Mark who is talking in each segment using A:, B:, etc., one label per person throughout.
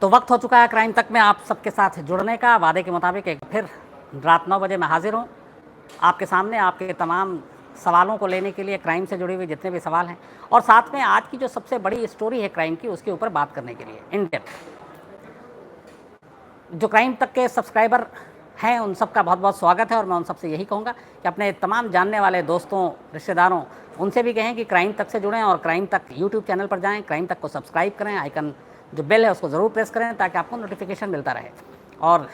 A: तो वक्त हो चुका है क्राइम तक में आप सबके साथ जुड़ने का। वादे के मुताबिक एक फिर रात 9 बजे मैं हाजिर हूँ आपके सामने, आपके तमाम सवालों को लेने के लिए, क्राइम से जुड़े हुए जितने भी सवाल हैं, और साथ में आज की जो सबसे बड़ी स्टोरी है क्राइम की, उसके ऊपर बात करने के लिए इन डेप्थ। जो क्राइम तक के सब्सक्राइबर हैं उन सबका बहुत बहुत स्वागत है, और मैं उन सबसे यही कहूँगा कि अपने तमाम जानने वाले दोस्तों, रिश्तेदारों, उनसे भी कहें कि क्राइम तक से जुड़ें और क्राइम तक यूट्यूब चैनल पर जाएं, क्राइम तक को सब्सक्राइब करें, आइकन जो बेल है उसको ज़रूर प्रेस करें ताकि आपको नोटिफिकेशन मिलता रहे। और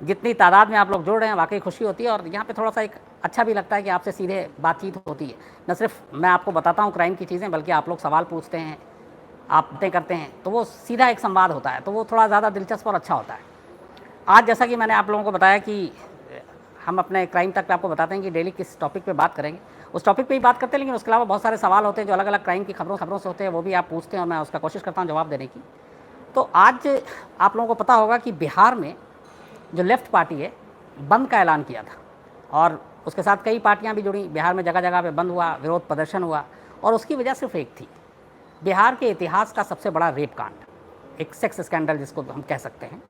A: जितनी तादाद में आप लोग जुड़ रहे हैं वाकई खुशी होती है, और यहाँ पे थोड़ा सा एक अच्छा भी लगता है कि आपसे सीधे बातचीत होती है। न सिर्फ मैं आपको बताता हूँ क्राइम की चीज़ें, बल्कि आप लोग सवाल पूछते हैं, आप बातें करते हैं, तो वो सीधा एक संवाद होता है, तो वो थोड़ा ज़्यादा दिलचस्प और अच्छा होता है। आज जैसा कि मैंने आप लोगों को बताया कि हम अपने क्राइम तक पे आपको बताते हैं कि डेली किस टॉपिक पे बात करेंगे, उस टॉपिक पे ही बात करते हैं, लेकिन उसके अलावा बहुत सारे सवाल होते हैं जो अलग अलग क्राइम की खबरों से होते हैं, वो भी आप पूछते हैं और मैं उसका कोशिश करता हूँ जवाब देने की। तो आज आप लोगों को पता होगा कि बिहार में जो लेफ्ट पार्टी है, बंद का ऐलान किया था, और उसके साथ कई पार्टियां भी जुड़ी। बिहार में जगह जगह पे बंद हुआ, विरोध प्रदर्शन हुआ, और उसकी वजह सिर्फ एक थी, बिहार के इतिहास का सबसे बड़ा रेप कांड, एक सेक्स स्कैंडल जिसको हम कह सकते हैं,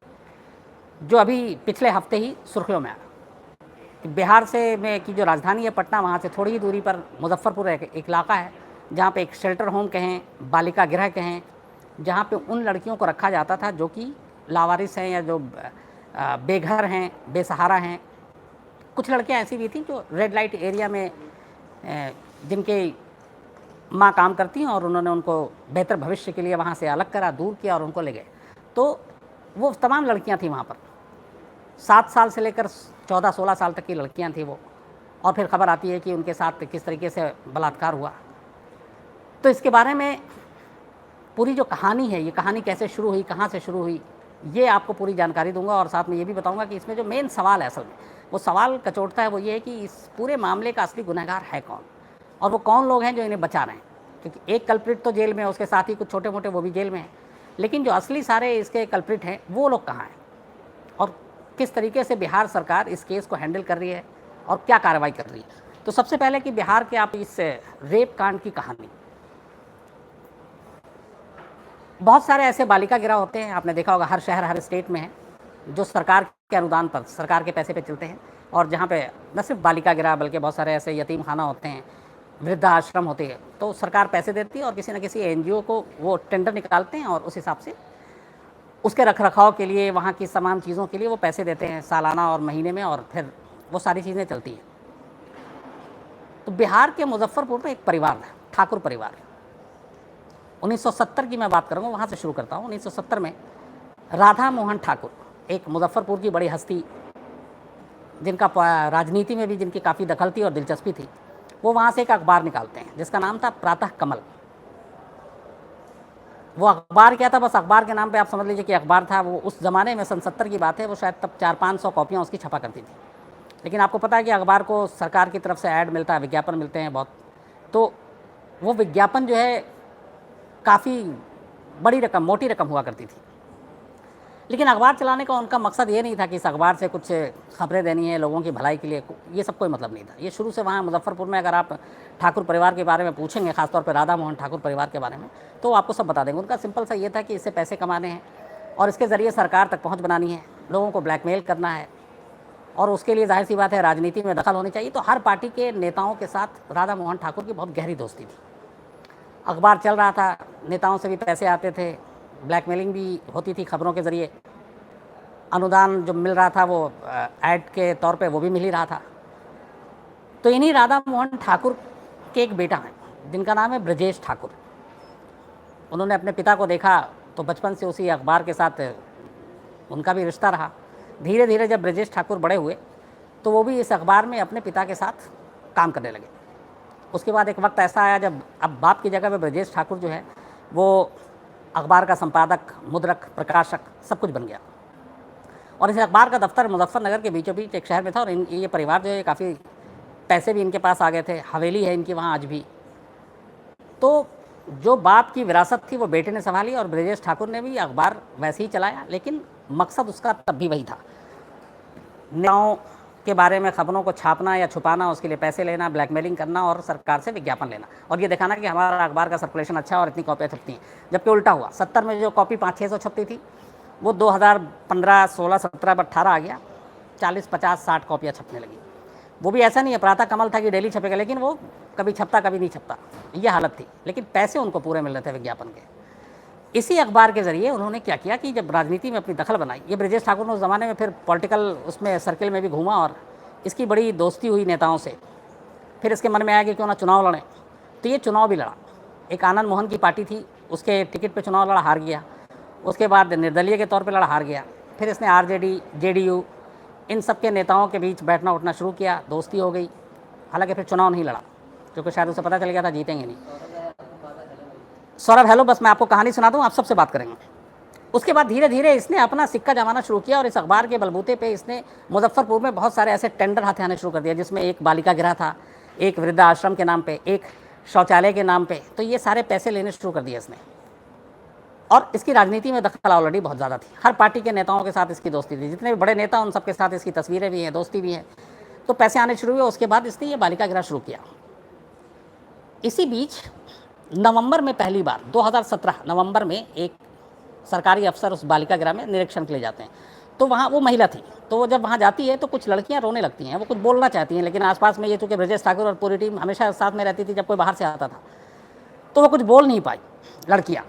A: जो अभी पिछले हफ्ते ही सुर्खियों में आया। बिहार से में की जो राजधानी है पटना, वहाँ से थोड़ी ही दूरी पर मुजफ्फरपुर एक इलाका है जहाँ पे एक शेल्टर होम कहें, बालिका गृह कहें, जहाँ पे उन लड़कियों को रखा जाता था जो कि लावारिस हैं या जो बेघर हैं, बेसहारा हैं। कुछ लड़कियाँ ऐसी भी थीं जो रेड लाइट एरिया में जिनके माँ काम करती हैं, और उन्होंने उनको बेहतर भविष्य के लिए वहाँ से अलग करा, दूर किया और उनको ले गए। तो वो तमाम लड़कियाँ थीं वहाँ पर, 7 साल से लेकर 14-16 साल तक की लड़कियां थी वो, और फिर खबर आती है कि उनके साथ किस तरीके से बलात्कार हुआ। तो इसके बारे में पूरी जो कहानी है, ये कहानी कैसे शुरू हुई, कहाँ से शुरू हुई, ये आपको पूरी जानकारी दूंगा, और साथ में ये भी बताऊंगा कि इसमें जो मेन सवाल है, असल में वो सवाल कचोटता है, वो ये है कि इस पूरे मामले का असली गुनहगार है कौन, और वो कौन लोग हैं जो इन्हें बचा रहे हैं। क्योंकि एक कल्प्रिट तो जेल में है, उसके साथ ही कुछ छोटे मोटे वो भी जेल में हैं, लेकिन जो असली सारे इसके कल्प्रिट हैं वो लोग कहाँ हैं, और किस तरीके से बिहार सरकार इस केस को हैंडल कर रही है और क्या कार्रवाई कर रही है। तो सबसे पहले कि बिहार के आप इस रेप कांड की कहानी, बहुत सारे ऐसे बालिका गिरह होते हैं, आपने देखा होगा हर शहर हर स्टेट में है, जो सरकार के अनुदान पर, सरकार के पैसे पे चलते हैं, और जहाँ पे न सिर्फ बालिका गिरह बल्कि बहुत सारे ऐसे यतीम खाना होते हैं, वृद्धाश्रम होते हैं, तो सरकार पैसे देती है और किसी न किसी एनजीओ को वो टेंडर निकालते हैं और उस हिसाब से उसके रखरखाव के लिए, वहाँ की तमाम चीज़ों के लिए वो पैसे देते हैं सालाना और महीने में, और फिर वो सारी चीज़ें चलती हैं। तो बिहार के मुजफ्फरपुर में एक परिवार है, ठाकुर परिवार। 1970 की मैं बात करूँगा, वहाँ से शुरू करता हूँ। 1970 में राधा मोहन ठाकुर, एक मुजफ्फरपुर की बड़ी हस्ती, जिनका राजनीति में भी जिनकी काफ़ी दखल थी और दिलचस्पी थी, वो वहाँ से एक अखबार निकालते हैं जिसका नाम था प्रातः कमल। वो अखबार क्या था, बस अखबार के नाम पे आप समझ लीजिए कि अखबार था। वो उस ज़माने में, सन 70 की बात है, वो शायद तब 400-500 कॉपियाँ उसकी छपा करती थी। लेकिन आपको पता है कि अखबार को सरकार की तरफ से ऐड मिलता है, विज्ञापन मिलते हैं बहुत, तो वो विज्ञापन जो है काफ़ी बड़ी रकम, मोटी रकम हुआ करती थी। लेकिन अखबार चलाने का उनका मकसद ये नहीं था कि इस अखबार से कुछ खबरें देनी है लोगों की भलाई के लिए, ये सब कोई मतलब नहीं था। ये शुरू से वहाँ मुजफ्फरपुर में, अगर आप ठाकुर परिवार के बारे में पूछेंगे, खासतौर पर राधा मोहन ठाकुर परिवार के बारे में, तो आपको सब बता देंगे। उनका सिंपल सा ये था कि इससे पैसे कमाने हैं और इसके ज़रिए सरकार तक पहुँच बनानी है, लोगों को ब्लैकमेल करना है, और उसके लिए जाहिर सी बात है राजनीति में दखल होनी चाहिए। तो हर पार्टी के नेताओं के साथ राधा मोहन ठाकुर की बहुत गहरी दोस्ती थी। अखबार चल रहा था, नेताओं से भी पैसे आते थे, ब्लैकमेलिंग भी होती थी खबरों के ज़रिए, अनुदान जो मिल रहा था वो ऐड के तौर पे वो भी मिल ही रहा था। तो इन्हीं राधा मोहन ठाकुर के एक बेटा हैं जिनका नाम है ब्रजेश ठाकुर। उन्होंने अपने पिता को देखा तो बचपन से उसी अखबार के साथ उनका भी रिश्ता रहा। धीरे धीरे जब ब्रजेश ठाकुर बड़े हुए तो वो भी इस अखबार में अपने पिता के साथ काम करने लगे। उसके बाद एक वक्त ऐसा आया जब अब बाप की जगह पे ब्रजेश ठाकुर जो है वो अखबार का संपादक, मुद्रक, प्रकाशक सब कुछ बन गया। और इस अखबार का दफ्तर मुजफ्फरनगर के बीचों बीच एक शहर में था, और ये परिवार जो है काफ़ी पैसे भी इनके पास आ गए थे, हवेली है इनकी वहाँ आज भी। तो जो बाप की विरासत थी वो बेटे ने संभाली, और ब्रजेश ठाकुर ने भी अखबार वैसे ही चलाया, लेकिन मकसद उसका तब भी वही था, नेताओं के बारे में खबरों को छापना या छुपाना, उसके लिए पैसे लेना, ब्लैकमेलिंग करना और सरकार से विज्ञापन लेना, और ये दिखाना कि हमारा अखबार का सर्कुलेशन अच्छा है और इतनी कॉपियाँ छपती हैं। जबकि उल्टा हुआ, 70 में जो कॉपी 500-600 छपती थी, वो 2015, 16, 17, 18 आ गया, 40, 50, 60 कॉपियाँ छपने लगी। वो भी ऐसा नहीं है प्रातः कमल था कि डेली छपेगा, लेकिन वो कभी छपता कभी नहीं छपता, ये हालत थी। लेकिन पैसे उनको पूरे मिल रहे थे विज्ञापन के। इसी अखबार के ज़रिए उन्होंने क्या किया कि जब राजनीति में अपनी दखल बनाई, ये ब्रजेश ठाकुर ने उस ज़माने में फिर पॉलिटिकल उसमें सर्किल में भी घूमा और इसकी बड़ी दोस्ती हुई नेताओं से। फिर इसके मन में आया कि क्यों ना चुनाव लड़ें, तो ये चुनाव भी लड़ा। एक आनंद मोहन की पार्टी थी, उसके टिकट पे चुनाव लड़ा, हार गया। उसके बाद निर्दलीय के तौर पे लड़ा, हार गया। फिर इसने आरजेडी, जेडीयू, इन सब के नेताओं के बीच बैठना उठना शुरू किया, दोस्ती हो गई। हालांकि फिर चुनाव नहीं लड़ा, क्योंकि शायद उसे पता चल गया था जीतेंगे नहीं। सौरभ हेलो, बस मैं आपको कहानी सुना दूँ, आप सबसे बात करेंगे। उसके बाद धीरे धीरे इसने अपना सिक्का जमाना शुरू किया और इस अखबार के बलबूते पे इसने मुजफ्फरपुर में बहुत सारे ऐसे टेंडर हाथे आने शुरू कर दिया, जिसमें एक बालिका गृह था, एक वृद्धाश्रम के नाम पे, एक शौचालय के नाम पे। तो ये सारे पैसे लेने शुरू कर दिए इसने। और इसकी राजनीति में दखल ऑलरेडी बहुत ज़्यादा थी, हर पार्टी के नेताओं के साथ इसकी दोस्ती थी, जितने भी बड़े नेता उन सबके साथ इसकी तस्वीरें भी हैं, दोस्ती भी है। तो पैसे आने शुरू हुए। उसके बाद इसने ये बालिका गृह शुरू किया। इसी बीच नवंबर में पहली बार 2017 नवंबर में एक सरकारी अफसर उस बालिका गृह में निरीक्षण के लिए जाते हैं। तो वहाँ वो महिला थी, तो वो जब वहाँ जाती है तो कुछ लड़कियाँ रोने लगती हैं, वो कुछ बोलना चाहती हैं, लेकिन आसपास में ये चूँकि ब्रजेश ठाकुर और पूरी टीम हमेशा साथ में रहती थी जब कोई बाहर से आता था, तो वो कुछ बोल नहीं पाई लड़कियाँ।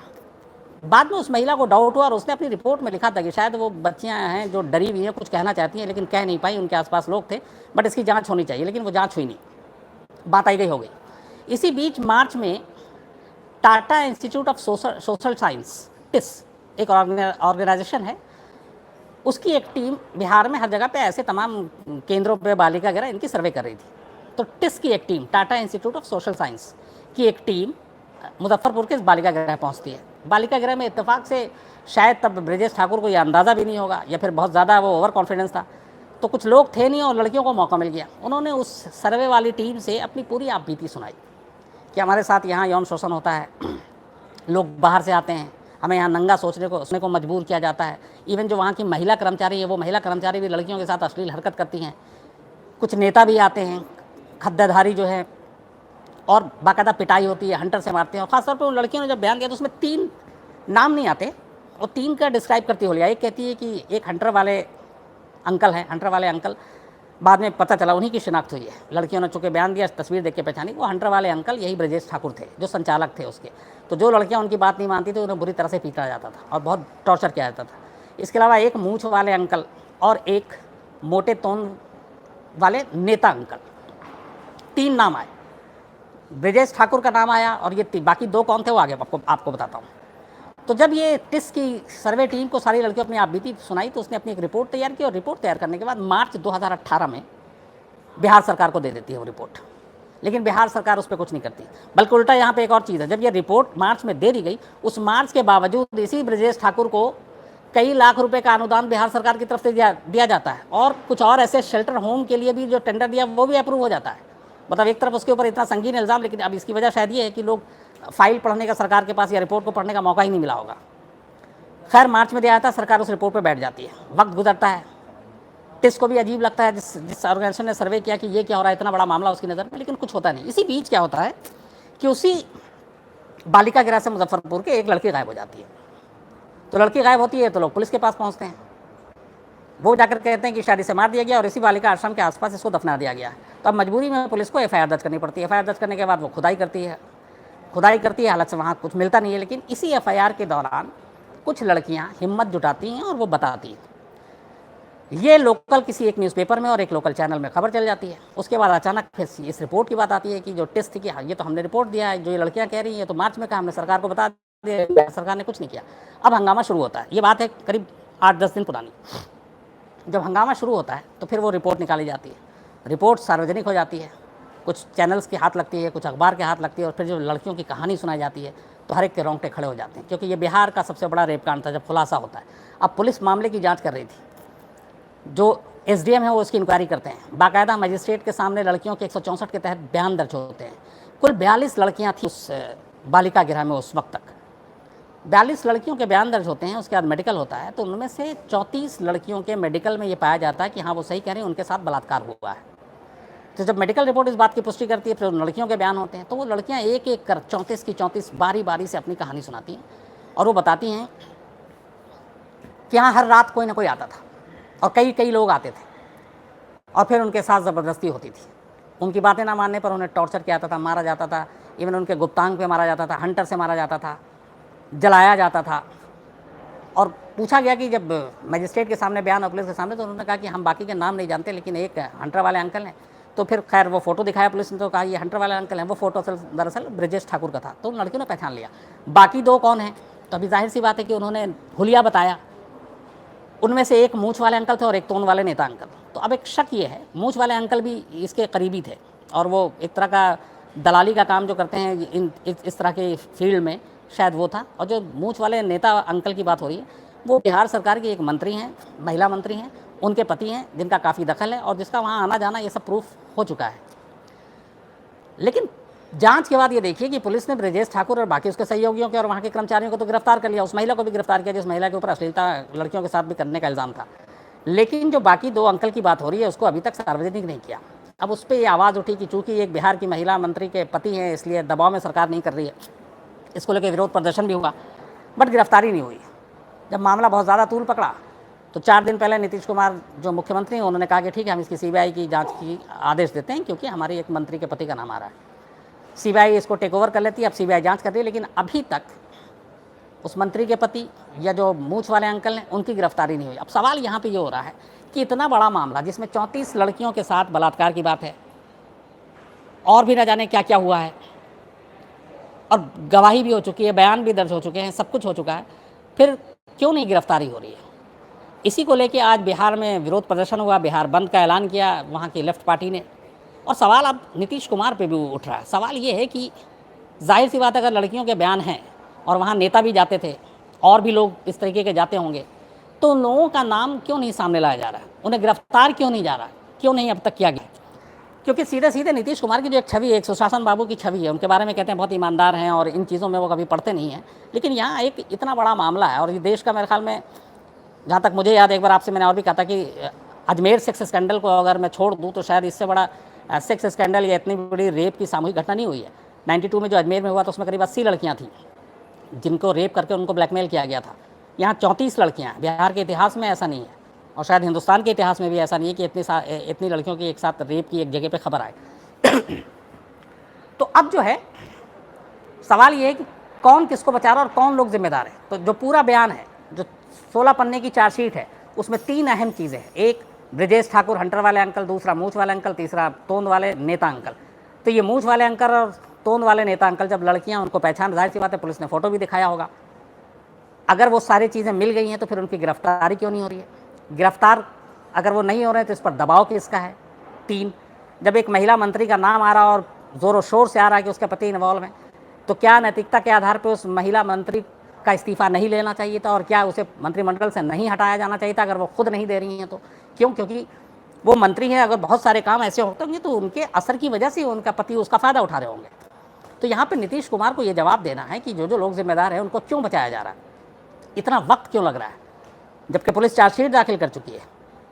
A: बाद में उस महिला को डाउट हुआ और उसने अपनी रिपोर्ट में लिखा था कि शायद वो बच्चियाँ हैं जो डरी हुई हैं, कुछ कहना चाहती हैं लेकिन कह नहीं पाई, उनके आसपास लोग थे, बट इसकी जाँच होनी चाहिए। लेकिन वो जाँच हुई नहीं, बात आई गई हो गई। इसी बीच मार्च में Tata institute of social science, TISS, एक ऑर्गेनाइजेशन है, उसकी एक टीम बिहार में हर जगह पे ऐसे तमाम केंद्रों पे बालिका गृह इनकी सर्वे कर रही थी। तो टिस की एक team, Tata institute of social science की एक टीम मुजफ्फरपुर के इस बालिका गृह पहुंचती है। बालिका गृह में इत्तेफाक से शायद तब ब्रजेश ठाकुर को यह अंदाज़ा भी नहीं होगा, या फिर बहुत ज़्यादा वो ओवर कॉन्फिडेंस था, तो कुछ लोग थे नहीं और लड़कियों को मौका मिल गया। उन्होंने उस सर्वे वाली टीम से अपनी पूरी आप बीती सुनाई कि हमारे साथ यहाँ यौन शोषण होता है, लोग बाहर से आते हैं, हमें यहाँ नंगा सोचने को मजबूर किया जाता है। इवन जो वहाँ की महिला कर्मचारी है, वो महिला कर्मचारी भी लड़कियों के साथ अश्लील हरकत करती हैं। कुछ नेता भी आते हैं खद्देधारी जो है, और बाकायदा पिटाई होती है, हंटर से मारते हैं। और ख़ासतौर पर उन लड़कियों ने जब बयान दिया तो उसमें 3 नाम नहीं आते, और 3 का डिस्क्राइब करती हो लिया। एक कहती है कि एक हंटर वाले अंकल हैं, हंटर वाले अंकल, बाद में पता चला उन्हीं की शिनाख्त हुई है। लड़कियों ने चूँकि बयान दिया, तस्वीर देख के पहचानी, वो हंटर वाले अंकल यही ब्रजेश ठाकुर थे जो संचालक थे उसके। तो जो लड़कियां उनकी बात नहीं मानती थी उन्हें बुरी तरह से पीटा जाता था और बहुत टॉर्चर किया जाता था। इसके अलावा एक मूंछ वाले अंकल और एक मोटे तोन वाले नेता अंकल, 3 नाम आए। ब्रजेश ठाकुर का नाम आया और ये बाकी 2 कौन थे वो आगे आपको बताता हूँ। तो जब ये टिस की सर्वे टीम को सारी लड़कियों अपनी आप बीती सुनाई, तो उसने अपनी एक रिपोर्ट तैयार की, और रिपोर्ट तैयार करने के बाद मार्च 2018 में बिहार सरकार को दे देती है वो रिपोर्ट। लेकिन बिहार सरकार उस पर कुछ नहीं करती, बल्कि उल्टा यहाँ पे एक और चीज़ है। जब ये रिपोर्ट मार्च में दे दी गई, उस मार्च के बावजूद इसी ब्रजेश ठाकुर को कई लाख रुपए का अनुदान बिहार सरकार की तरफ से दिया जाता है, और कुछ और ऐसे शेल्टर होम के लिए भी जो टेंडर दिया वो भी अप्रूव हो जाता है। मतलब एक तरफ उसके ऊपर इतना संगीन इल्ज़ाम, लेकिन अब इसकी वजह शायद ये है कि लोग फाइल पढ़ने का सरकार के पास या रिपोर्ट को पढ़ने का मौका ही नहीं मिला होगा। खैर, मार्च में दिया था, सरकार उस रिपोर्ट पर बैठ जाती है, वक्त गुजरता है। टिस को भी अजीब लगता है, जिस ऑर्गेनाइजेशन ने सर्वे किया कि ये क्या हो रहा है, इतना बड़ा मामला उसकी नज़र में, लेकिन कुछ होता नहीं। इसी बीच क्या होता है कि उसी बालिका गृह से मुजफ्फरपुर के एक लड़की गायब हो जाती है। तो लड़की गायब होती है तो लोग पुलिस के पास पहुंचते हैं, वो जाकर कहते हैं कि शायद इसे मार दिया गया और इसी बालिका आश्रम के आसपास इसको दफना दिया गया। तो अब मजबूरी में पुलिस को एफआईआर दर्ज करनी पड़ती है। एफआईआर दर्ज करने के बाद वो खुदाई करती है, हालत से वहाँ कुछ मिलता नहीं है। लेकिन इसी एफआईआर के दौरान कुछ लड़कियाँ हिम्मत जुटाती हैं और वो बताती हैं। ये लोकल किसी एक न्यूज़पेपर में और एक लोकल चैनल में खबर चल जाती है। उसके बाद अचानक फिर इस रिपोर्ट की बात आती है कि जो टेस्ट थी कि हाँ, ये तो हमने रिपोर्ट दिया है, जो ये लड़कियां कह रही हैं तो मार्च में कहा, हमने सरकार को बता दिया, सरकार ने कुछ नहीं किया। अब हंगामा शुरू होता है। ये बात है करीब 8-10 दिन पुरानी। जब हंगामा शुरू होता है तो फिर वो रिपोर्ट निकाली जाती है, रिपोर्ट सार्वजनिक हो जाती है, कुछ चैनल्स के हाथ लगती है, कुछ अखबार के हाथ लगती है, और फिर जो लड़कियों की कहानी सुनाई जाती है तो हर एक के रोंगटे खड़े हो जाते हैं, क्योंकि ये बिहार का सबसे बड़ा रेप कांड था जब खुलासा होता है। अब पुलिस मामले की जाँच कर रही थी, जो एसडीएम है वो उसकी इंक्वायरी करते हैं, बाकायदा मजिस्ट्रेट के सामने लड़कियों के 164 के तहत बयान दर्ज होते हैं। कुल 42 लड़कियां थी उस बालिका गृह में उस वक्त तक। 42 लड़कियों के बयान दर्ज होते हैं, उसके बाद मेडिकल होता है, तो उनमें से 34 लड़कियों के मेडिकल में ये पाया जाता है कि हाँ, वो सही कह रही हैं, उनके साथ बलात्कार हुआ है। तो जब मेडिकल रिपोर्ट इस बात की पुष्टि करती है, फिर उन लड़कियों के बयान होते हैं, तो वो लड़कियाँ एक एक कर 34 की 34 बारी बारी से अपनी कहानी सुनाती हैं, और वो बताती हैं कि यहाँ हर रात कोई ना कोई आता था और कई कई लोग आते थे और फिर उनके साथ ज़बरदस्ती होती थी। उनकी बातें ना मानने पर उन्हें टॉर्चर किया जाता था, मारा जाता था। इवन उनके गुप्तांग पे मारा जाता था, हंटर से मारा जाता था, जलाया जाता था। और पूछा गया कि जब मजिस्ट्रेट के सामने बयान और पुलिस के सामने, तो उन्होंने कहा कि हम बाकी के नाम नहीं जानते, लेकिन एक हंटर वाले अंकल हैं। तो फिर खैर वो फ़ोटो दिखाया पुलिस ने, तो कहा ये हंटर वाले अंकल हैं। वो फ़ोटो दरअसल ब्रजेश ठाकुर का था। तो उन लड़कियों ने पहचान लिया। बाकी दो कौन हैं? तो अभी जाहिर सी बात है कि उन्होंने हुलिया बताया। उनमें से एक मूंछ वाले अंकल थे और एक तोंद वाले नेता अंकल। तो अब एक शक ये है, मूंछ वाले अंकल भी इसके करीबी थे और वो एक तरह का दलाली का काम जो करते हैं इस तरह के फील्ड में, शायद वो था। और जो मूंछ वाले नेता अंकल की बात हो रही है, वो बिहार सरकार की एक मंत्री हैं, महिला मंत्री हैं, उनके पति हैं, जिनका काफ़ी दखल है और जिसका वहाँ आना जाना ये सब प्रूफ हो चुका है। लेकिन जांच के बाद ये देखिए कि पुलिस ने ब्रजेश ठाकुर और बाकी उसके सहयोगियों के और वहाँ के कर्मचारियों को तो गिरफ्तार कर लिया, उस महिला को भी गिरफ्तार किया जिस महिला के ऊपर अश्लीलता लड़कियों के साथ भी करने का इल्ज़ाम था। लेकिन जो बाकी दो अंकल की बात हो रही है, उसको अभी तक सार्वजनिक नहीं किया। अब उस पर ये आवाज़ उठी कि चूंकि एक बिहार की महिला मंत्री के पति हैं, इसलिए दबाव में सरकार नहीं कर रही है। इसको लेकर विरोध प्रदर्शन भी हुआ, बट गिरफ्तारी नहीं हुई। जब मामला बहुत ज़्यादा तूल पकड़ा तो 4 दिन पहले नीतीश कुमार जो मुख्यमंत्री हैं, उन्होंने कहा कि ठीक है, हम इसकी सीबीआई की जांच की आदेश देते हैं, क्योंकि हमारे एक मंत्री के पति का नाम आ रहा है। सीबीआई इसको टेक ओवर कर लेती है। अब सीबीआई जांच कर रही है, लेकिन अभी तक उस मंत्री के पति या जो मूंछ वाले अंकल हैं, उनकी गिरफ्तारी नहीं हुई। अब सवाल यहाँ पे ये हो रहा है कि इतना बड़ा मामला जिसमें 34 लड़कियों के साथ बलात्कार की बात है और भी न जाने क्या क्या हुआ है, और गवाही भी हो चुकी है, बयान भी दर्ज हो चुके हैं, सब कुछ हो चुका है, फिर क्यों नहीं गिरफ्तारी हो रही है? इसी को लेके आज बिहार में विरोध प्रदर्शन हुआ, बिहार बंद का ऐलान किया वहाँ की लेफ्ट पार्टी ने। और सवाल अब नीतीश कुमार पे भी उठ रहा है। सवाल ये है कि जाहिर सी बात, अगर लड़कियों के बयान हैं और वहाँ नेता भी जाते थे और भी लोग इस तरीके के जाते होंगे, तो उन लोगों का नाम क्यों नहीं सामने लाया जा रहा है? उन्हें गिरफ्तार क्यों नहीं जा रहा? क्यों नहीं अब तक किया गया? क्योंकि सीधे सीधे नीतीश कुमार की जो एक छवि है, एक सुशासन बाबू की छवि है, उनके बारे में कहते हैं बहुत ईमानदार हैं और इन चीज़ों में वो कभी पढ़ते नहीं हैं। लेकिन यहाँ एक इतना बड़ा मामला है और ये देश का, मेरे ख्याल में जहाँ तक मुझे याद है, एक बार आपसे मैंने और भी कहा था कि अजमेर सेक्स स्कैंडल को अगर मैं छोड़ दूँ तो शायद इससे बड़ा सेक्स स्कैंडल या इतनी बड़ी रेप की सामूहिक घटना नहीं हुई है। 92 में जो अजमेर में हुआ तो उसमें करीब 80 लड़कियाँ थीं जिनको रेप करके उनको ब्लैकमेल किया गया था। यहाँ 34 लड़कियाँ हैं। बिहार के इतिहास में ऐसा नहीं है और शायद हिंदुस्तान के इतिहास में भी ऐसा नहीं है कि इतनी लड़कियों की एक साथ रेप की एक जगह पे खबर आए। तो अब जो है सवाल ये है कि कौन किसको बचा रहा है और कौन लोग जिम्मेदार है। तो जो पूरा बयान है, जो 16 पन्ने की चार्जशीट है, उसमें 3 अहम चीज़ें हैं। एक ब्रजेश ठाकुर हंटर वाले अंकल, दूसरा मूंछ वाले अंकल, तीसरा तोंद वाले नेता अंकल। तो ये मूंछ वाले अंकल और तोंद वाले नेता अंकल, जब लड़कियां उनको पहचान, जाहिर सी बात है पुलिस ने फ़ोटो भी दिखाया होगा, अगर वो सारी चीज़ें मिल गई हैं तो फिर उनकी गिरफ्तारी क्यों नहीं हो रही है? गिरफ्तार अगर वो नहीं हो रहे हैं तो इस पर दबाव किसका है? 3, जब एक महिला मंत्री का नाम आ रहा और ज़ोरों शोर से आ रहा है कि उसके पति इन्वॉल्व हैं, तो क्या नैतिकता के आधार पर उस महिला मंत्री का इस्तीफ़ा नहीं लेना चाहिए था? और क्या उसे मंत्रिमंडल से नहीं हटाया जाना चाहिए था अगर वो खुद नहीं दे रही हैं तो? क्यों? क्योंकि वो मंत्री हैं, अगर बहुत सारे काम ऐसे होते होंगे तो उनके असर की वजह से उनका पति उसका फ़ायदा उठा रहे होंगे। तो यहाँ पे नीतीश कुमार को ये जवाब देना है कि जो जो लोग जिम्मेदार हैं उनको क्यों बचाया जा रहा है, इतना वक्त क्यों लग रहा है, जबकि पुलिस चार्जशीट दाखिल कर चुकी है,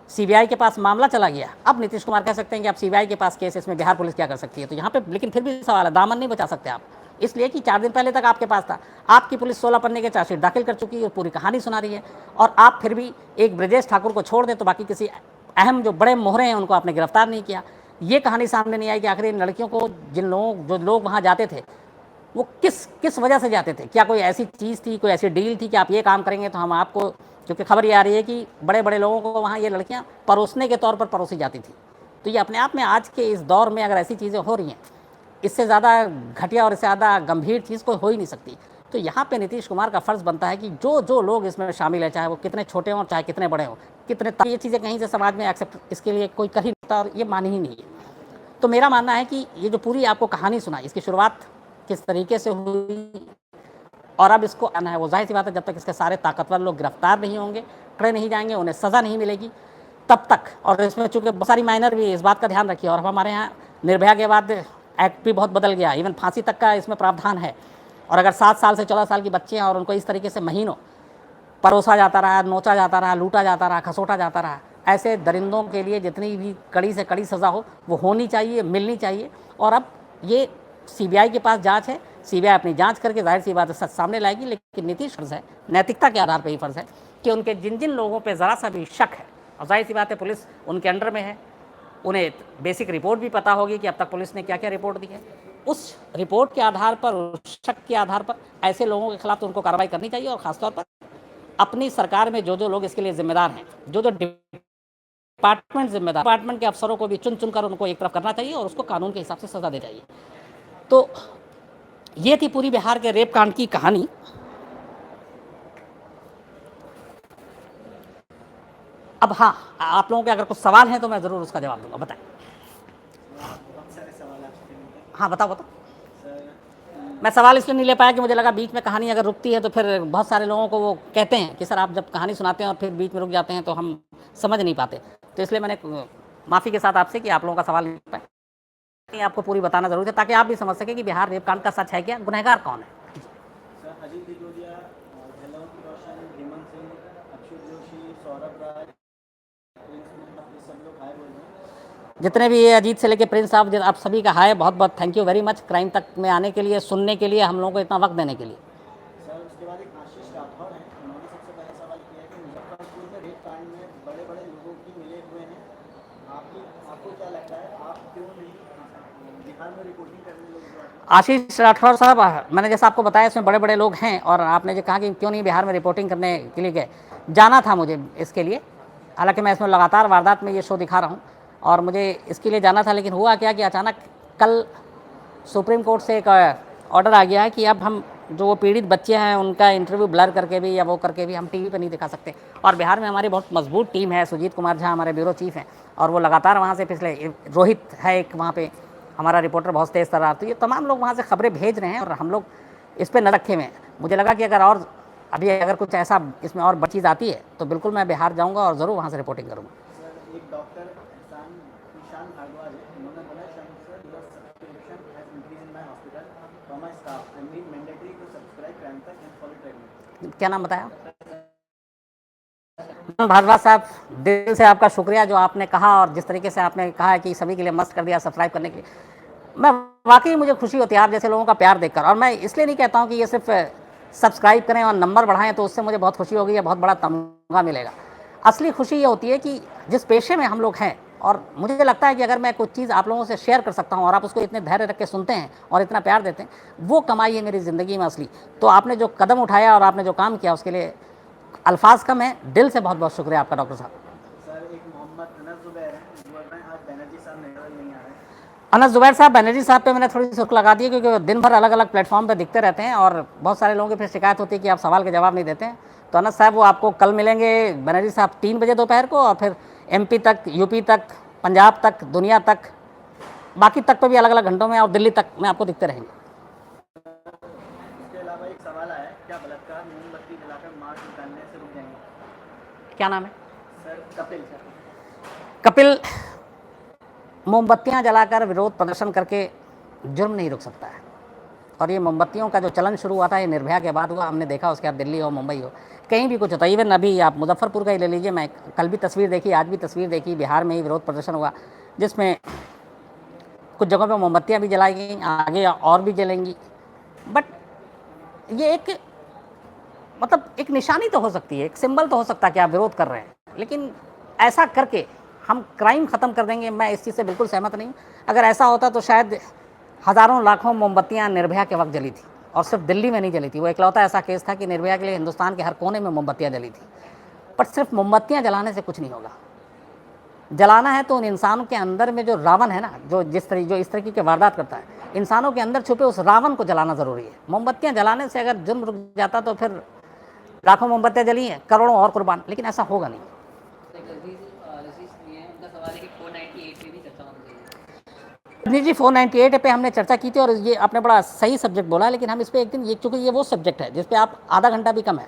A: सीबीआई के पास मामला चला गया। अब नीतीश कुमार कह सकते हैं कि अब सीबीआई के पास केस, इसमें बिहार पुलिस क्या कर सकती है? तो यहाँ पे लेकिन फिर भी सवाल है, दामन नहीं बचा सकते आप, इसलिए कि 4 दिन पहले तक आपके पास था। आपकी पुलिस 16 पन्ने के चार्जशीट दाखिल कर चुकी है और पूरी कहानी सुना रही है, और आप फिर भी एक ब्रजेश ठाकुर को छोड़ दें तो बाकी किसी अहम जो बड़े मोहरे हैं उनको आपने गिरफ्तार नहीं किया। ये कहानी सामने नहीं आई कि आखिर इन लड़कियों को, जो लोग वहाँ जाते थे, वो किस वजह से जाते थे? क्या कोई ऐसी चीज़ थी, कोई ऐसी डील थी कि आप ये काम करेंगे तो हम आपको, क्योंकि खबर ये आ रही है कि बड़े बड़े लोगों को वहाँ ये लड़कियाँ परोसने के तौर पर परोसी जाती थी। तो ये अपने आप में आज के इस दौर में अगर ऐसी चीज़ें हो रही हैं, इससे ज़्यादा घटिया और इससे ज़्यादा गंभीर चीज़ कोई हो ही नहीं सकती। तो यहाँ पे नीतीश कुमार का फ़र्ज़ बनता है कि जो लोग इसमें शामिल है, चाहे वो कितने छोटे हों चाहे कितने बड़े हों, ये चीज़ें कहीं से समाज में एक्सेप्ट, इसके लिए कोई कर ही नहीं सकता और ये मानी ही नहीं है। तो मेरा मानना है कि ये जो पूरी आपको कहानी सुनाई, इसकी शुरुआत किस तरीके से हुई और अब इसको आना है, वो जाहिर सी बात है जब तक इसके सारे ताकतवर लोग गिरफ्तार नहीं होंगे, पकड़े नहीं जाएंगे, उन्हें सज़ा नहीं मिलेगी, तब तक। और इसमें चूँकि बहुत सारी माइनर भी, इस बात का ध्यान रखिए, और हमारे यहाँ निर्भया के बाद एक्ट भी बहुत बदल गया, इवन फांसी तक का इसमें प्रावधान है। और अगर 7 साल से 14 साल की बच्चे हैं और उनको इस तरीके से महीनों परोसा जाता रहा, नोचा जाता रहा, लूटा जाता रहा, खसोटा जाता रहा, ऐसे दरिंदों के लिए जितनी भी कड़ी से कड़ी सज़ा हो वो होनी चाहिए, मिलनी चाहिए। और अब ये सीबीआई के पास जांच है, सीबीआई अपनी जांच करके जाहिर सी बात है सच सामने लाएगी, लेकिन नीतीश फ़र्ज़ है, नैतिकता के आधार पर ही फ़र्ज़ है कि उनके जिन जिन लोगों पे ज़रा सा भी शक है, और जाहिर सी बात है पुलिस उनके अंडर में है, उन्हें बेसिक रिपोर्ट भी पता होगी कि अब तक पुलिस ने क्या क्या रिपोर्ट दी है, उस रिपोर्ट के आधार पर, उस शक के आधार पर ऐसे लोगों के खिलाफ तो उनको कार्रवाई करनी चाहिए। और ख़ासतौर पर अपनी सरकार में जो जो लोग इसके लिए जिम्मेदार हैं, जो जो डिपार्टमेंट जिम्मेदार, डिपार्टमेंट के अफसरों को भी चुन चुन कर उनको एक तरफ करना चाहिए और उसको कानून के हिसाब से सजा देनी चाहिए। तो ये थी पूरी बिहार के रेप कांड की कहानी। अब हाँ, आप लोगों के अगर कुछ सवाल हैं तो मैं ज़रूर उसका जवाब दूंगा। बताएं। हाँ बताओ बताओ। मैं सवाल इसलिए नहीं ले पाया कि मुझे लगा बीच में कहानी अगर रुकती है तो फिर बहुत सारे लोगों को वो कहते हैं कि सर आप जब कहानी सुनाते हैं और फिर बीच में रुक जाते हैं तो हम समझ नहीं पाते, तो इसलिए मैंने माफ़ी के साथ आपसे कि आप लोगों का सवाल नहीं पाए, आपको पूरी बताना ज़रूरी है ताकि आप भी समझ सकें कि बिहार रेप कांड का सच है क्या, गुनहगार कौन है। जितने भी ये अजीत से लेके प्रिंस साहब, आप सभी का हाय, बहुत बहुत thank you very much crime तक में आने के लिए, सुनने के लिए, हम लोगों को इतना वक्त देने के लिए।
B: सर उसके बाद एक आशीष राठौर हैं, उन्होंने सबसे पहले सवाल किया है कि मुजफ्फरपुर में रेप कांड में बड़े बड़े लोगों की मिले हुए हैं, आपको क्या लगता है, आप क्यों नहीं बिहार में रिपोर्टिंग करने लोग?
A: आशीष राठौर साहब, मैंने जैसा आपको बताया इसमें बड़े बड़े लोग हैं, और आपने जो कहा कि क्यों नहीं बिहार में रिपोर्टिंग करने के लिए गए, जाना था मुझे इसके लिए, हालांकि मैं इसमें लगातार वारदात में ये शो दिखा रहा हूँ और मुझे इसके लिए जाना था, लेकिन हुआ क्या कि अचानक कल सुप्रीम कोर्ट से एक ऑर्डर आ गया है कि अब हम जो वो पीड़ित बच्चे हैं उनका इंटरव्यू ब्लर करके भी या वो करके भी हम टीवी पर नहीं दिखा सकते। और बिहार में हमारी बहुत मजबूत टीम है, सुजीत कुमार झा हमारे ब्यूरो चीफ हैं और वो लगातार वहाँ से पिछले, रोहित है एक वहाँ पे हमारा रिपोर्टर बहुत तेज़ तर्रार, तो ये तमाम लोग वहाँ से खबरें भेज रहे हैं और हम लोग इस पर न रखे हुए हैं। मुझे लगा कि अगर अभी अगर कुछ ऐसा इसमें और बड़ी चीज़ आती है तो बिल्कुल मैं बिहार जाऊँगा और ज़रूर वहाँ से रिपोर्टिंग करूँगा।
B: सर एक डॉक्टर ईशान भारद्वाज है, उन्होंने बोला subscription has increase in my hospital for my staff and mean mandatory to subscribe crime तक एंड फॉलो ट्रीटमेंट।
A: क्या नाम बताया? भारद्वाज साहब, दिल से आपका शुक्रिया जो आपने कहा और जिस तरीके से आपने कहा है कि सभी के लिए मस्त कर दिया सब्सक्राइब करने के लिए, मैं वाकई मुझे खुशी होती है आप जैसे लोगों का प्यार देखकर। और मैं इसलिए नहीं कहता हूँ कि ये सिर्फ सब्सक्राइब करें और नंबर बढ़ाएं तो उससे मुझे बहुत खुशी होगी या बहुत बड़ा तमगा मिलेगा। असली खुशी ये होती है कि जिस पेशे में हम लोग हैं, और मुझे लगता है कि अगर मैं कुछ चीज़ आप लोगों से शेयर कर सकता हूं और आप उसको इतने धैर्य रख के सुनते हैं और इतना प्यार देते हैं, वो कमाई है मेरी ज़िंदगी में असली। तो आपने जो कदम उठाया और आपने जो काम किया उसके लिए अल्फाज कम है, दिल से बहुत बहुत शुक्रिया आपका डॉक्टर साहब।
B: सर एक मोहम्मद अनस जुबैर हैं, आज बनर्जी साहब नहीं आ रहे।
A: अनस जुबैर साहब, बनर्जी साहब पे मैंने थोड़ी सी सुर्ख लगा दी है क्योंकि दिन भर अलग अलग प्लेटफॉर्म पे दिखते रहते हैं और बहुत सारे लोगों की फिर शिकायत होती है कि आप सवाल के जवाब नहीं देते हैं। तो अनस साहब वो आपको कल मिलेंगे, बनर्जी साहब 3 बजे दोपहर को, और फिर MP तक, UP तक, पंजाब तक, दुनिया तक, बाकी तक पे भी अलग अलग घंटों में, और दिल्ली तक में आपको दिखते रहेंगे।
B: इसके अलावा एक सवाल आया, क्या बलात्कार मोमबत्ती जलाकर मार्च निकालने से रुक जाएंगे?
A: क्या नाम है?
B: सर कपिल।
A: कपिल मोमबत्तियाँ जलाकर विरोध प्रदर्शन करके जुर्म नहीं रुक सकता है। और ये मोमबत्तियों का जो चलन शुरू हुआ था ये निर्भया के बाद हुआ, हमने देखा उसके बाद दिल्ली हो, मुंबई हो, कहीं भी कुछ होता है। इवन अभी आप मुजफ्फरपुर का ही ले लीजिए, मैं कल भी तस्वीर देखी, आज भी तस्वीर देखी, बिहार में ही विरोध प्रदर्शन हुआ जिसमें कुछ जगहों पे मोमबत्तियाँ भी जलाई गई, आगे और भी जलेंगी। बट ये एक मतलब एक निशानी तो हो सकती है, एक सिंबल तो हो सकता है कि आप विरोध कर रहे हैं, लेकिन ऐसा करके हम क्राइम ख़त्म कर देंगे, मैं इस चीज़ से बिल्कुल सहमत नहीं हूँ। अगर ऐसा होता तो शायद हज़ारों लाखों मोमबत्तियाँ निर्भया के वक्त जली थी, और सिर्फ दिल्ली में नहीं जली थी। वो इकलौता ऐसा केस था कि निर्भया के लिए हिंदुस्तान के हर कोने में मोमबत्तियाँ जली थी। पर सिर्फ मोमबत्तियाँ जलाने से कुछ नहीं होगा। जलाना है तो उन इंसानों के अंदर में जो रावण है ना, जो इस तरीके के वारदात करता है, इंसानों के अंदर छुपे उस रावण को जलाना ज़रूरी है। मोमबत्तियाँ जलाने से अगर जुर्म रुक जाता तो फिर लाखों मोमबत्तियाँ जली हैं, करोड़ों और कुर्बान, लेकिन ऐसा होगा नहीं। जी 498 पे हमने चर्चा की थी और ये आपने बड़ा सही सब्जेक्ट बोला, लेकिन हम इस पर एक दिन, ये चूँकि ये वो सब्जेक्ट है जिस पे आप आधा घंटा भी कम है।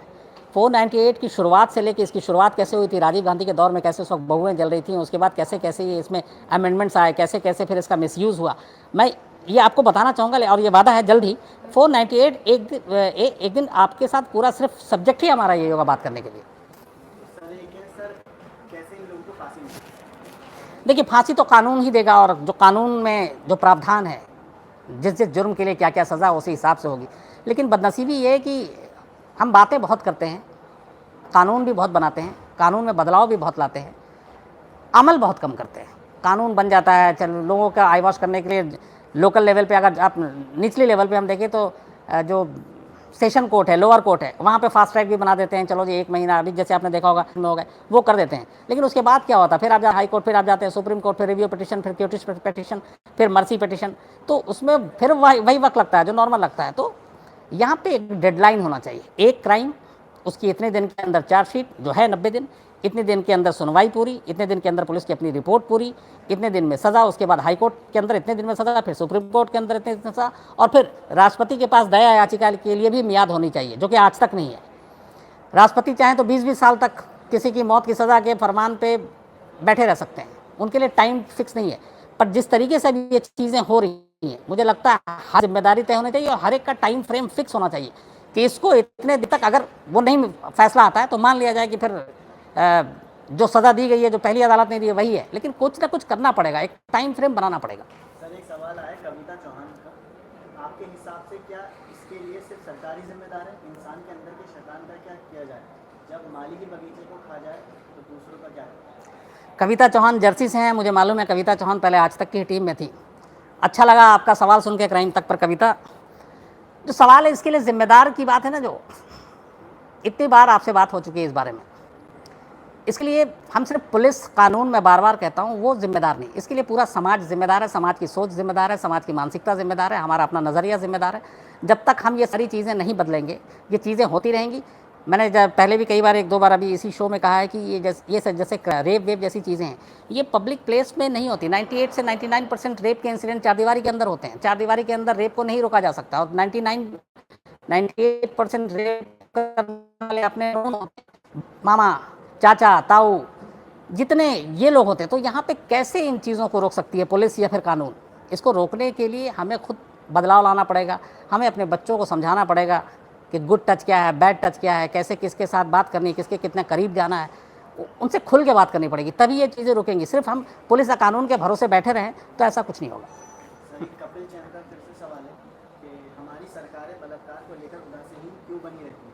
A: 498 की शुरुआत से लेकर इसकी शुरुआत कैसे हुई थी, राजीव गांधी के दौर में कैसे उस वक्त बहुएँ जल रही थी, उसके बाद कैसे कैसे ये इसमें अमेंडमेंट्स आए, कैसे कैसे फिर इसका मिसयूज़ हुआ, मैं ये आपको बताना चाहूँगा। और ये वादा है जल्द ही 498 एक दिन आपके साथ पूरा सिर्फ सब्जेक्ट ही हमारा ये होगा बात करने के लिए। देखिए फांसी तो कानून ही देगा, और जो कानून में जो प्रावधान है, जिस जुर्म के लिए क्या क्या सज़ा उसी हिसाब से होगी। लेकिन बदनसीबी ये है कि हम बातें बहुत करते हैं, कानून भी बहुत बनाते हैं, कानून में बदलाव भी बहुत लाते हैं, अमल बहुत कम करते हैं। कानून बन जाता है, चलो लोगों का आई वॉश करने के लिए लोकल लेवल पे, अगर आप निचली लेवल पे हम देखें तो जो सेशन कोर्ट है, लोअर कोर्ट है, वहाँ पे फास्ट ट्रैक भी बना देते हैं, चलो जी 1 महीना, अभी जैसे आपने देखा होगा में हो गए, वो कर देते हैं। लेकिन उसके बाद क्या होता है, फिर आप जाते हाई कोर्ट, फिर आप जाते हैं सुप्रीम कोर्ट, फिर रिव्यू पिटिशन, फिर क्यूटिश पिटिशन, फिर मर्सी पिटिशन, तो उसमें फिर वही वक्त लगता है जो नॉर्मल लगता है। तो यहाँ पे एक डेडलाइन होना चाहिए, एक क्राइम, उसकी इतने दिन के अंदर चार्जशीट जो है 90 दिन, इतने दिन के अंदर सुनवाई पूरी, इतने दिन के अंदर पुलिस की अपनी रिपोर्ट पूरी, इतने दिन में सज़ा, उसके बाद हाई कोर्ट के अंदर इतने दिन में सज़ा, फिर सुप्रीम कोर्ट के अंदर इतने दिन सज़ा, और फिर राष्ट्रपति के पास दया याचिका के लिए भी मियाद होनी चाहिए, जो कि आज तक नहीं है। राष्ट्रपति चाहें तो 20-20 साल तक किसी की मौत की सज़ा के फरमान पे बैठे रह सकते हैं, उनके लिए टाइम फिक्स नहीं है। पर जिस तरीके से भी ये चीज़ें हो रही हैं, मुझे लगता है हर जिम्मेदारी तय होनी चाहिए और हर एक का टाइम फ्रेम फिक्स होना चाहिए कि इसको इतने दिन तक, अगर वो नहीं फैसला आता है तो मान लिया जाए कि फिर जो सज़ा दी गई है, जो पहली अदालत ने दी है वही है, लेकिन कुछ ना कुछ करना पड़ेगा, एक टाइम फ्रेम बनाना पड़ेगा।
B: सर एक सवाल आया कविता चौहान का, आपके हिसाब से क्या इसके लिए सिर्फ सरकारी जिम्मेदार है? इंसान के अंदर के शैतान का क्या किया जाए? जब माली ही बगीचे को खा जाए तो दूसरों का क्या है?
A: कविता चौहान जर्सी से हैं, मुझे मालूम है कविता चौहान पहले आज तक की टीम में थी। अच्छा लगा आपका सवाल सुन के क्राइम तक पर। कविता, जो सवाल है इसके लिए जिम्मेदार की बात है ना, जो इतनी बार आपसे बात हो चुकी है इस बारे में, इसके लिए हम सिर्फ पुलिस कानून में बार बार कहता हूँ वो जिम्मेदार नहीं, इसके लिए पूरा समाज जिम्मेदार है, समाज की सोच जिम्मेदार है, समाज की मानसिकता जिम्मेदार है, हमारा अपना नज़रिया जिम्मेदार है। जब तक हम ये सारी चीज़ें नहीं बदलेंगे, ये चीज़ें होती रहेंगी। मैंने पहले भी कई बार, 1-2 बार अभी इसी शो में कहा है कि ये जैसे रेप वेप जैसी चीज़ें हैं, ये पब्लिक प्लेस में नहीं होती। 98 से 99% रेप के इंसिडेंट चारदीवारी के अंदर होते हैं। चारदीवारी के अंदर रेप को नहीं रोका जा सकता, और 98% रेप करने वाले अपने मामा, चाचा, ताऊ, जितने ये लोग होते हैं। तो यहाँ पे कैसे इन चीज़ों को रोक सकती है पुलिस या फिर कानून? इसको रोकने के लिए हमें खुद बदलाव लाना पड़ेगा, हमें अपने बच्चों को समझाना पड़ेगा कि गुड टच क्या है, बैड टच क्या है, कैसे किसके साथ बात करनी है, किसके कितने करीब जाना है, उनसे खुल के बात करनी पड़ेगी, तभी ये चीज़ें रुकेंगी। सिर्फ हम पुलिस या कानून के भरोसे बैठे रहें तो ऐसा कुछ नहीं होगा।
B: सर एक कपिल जैन का फिर से सवाल है कि हमारी सरकारें बलात्कार को लेकर उदासीन क्यों बनी रहती है?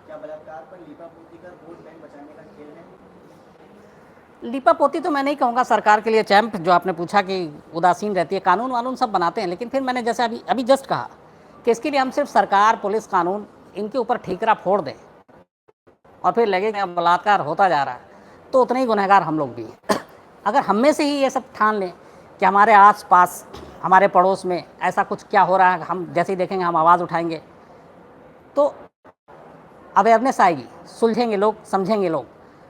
B: क्या बलात्कार पर लीपापोती कर वोट बैंक बचाने का खेल है?
A: लीपापोती तो मैं नहीं कहूँगा सरकार के लिए चैंप, जो आपने पूछा कि उदासीन रहती है, कानून वानून सब बनाते हैं, लेकिन फिर मैंने जैसे अभी जस्ट कहा कि इसके लिए हम सिर्फ सरकार, पुलिस, कानून, इनके ऊपर ठीकरा फोड़ दें और फिर लगे कि बलात्कार होता जा रहा है, तो उतने ही गुनहगार हम लोग भी हैं। अगर हम में से ही ये सब ठान लें कि हमारे आस पास, हमारे पड़ोस में ऐसा कुछ क्या हो रहा है, हम जैसे ही देखेंगे हम आवाज़ उठाएंगे, तो अवेयरनेस आएगी, सुलझेंगे लोग, समझेंगे लोग।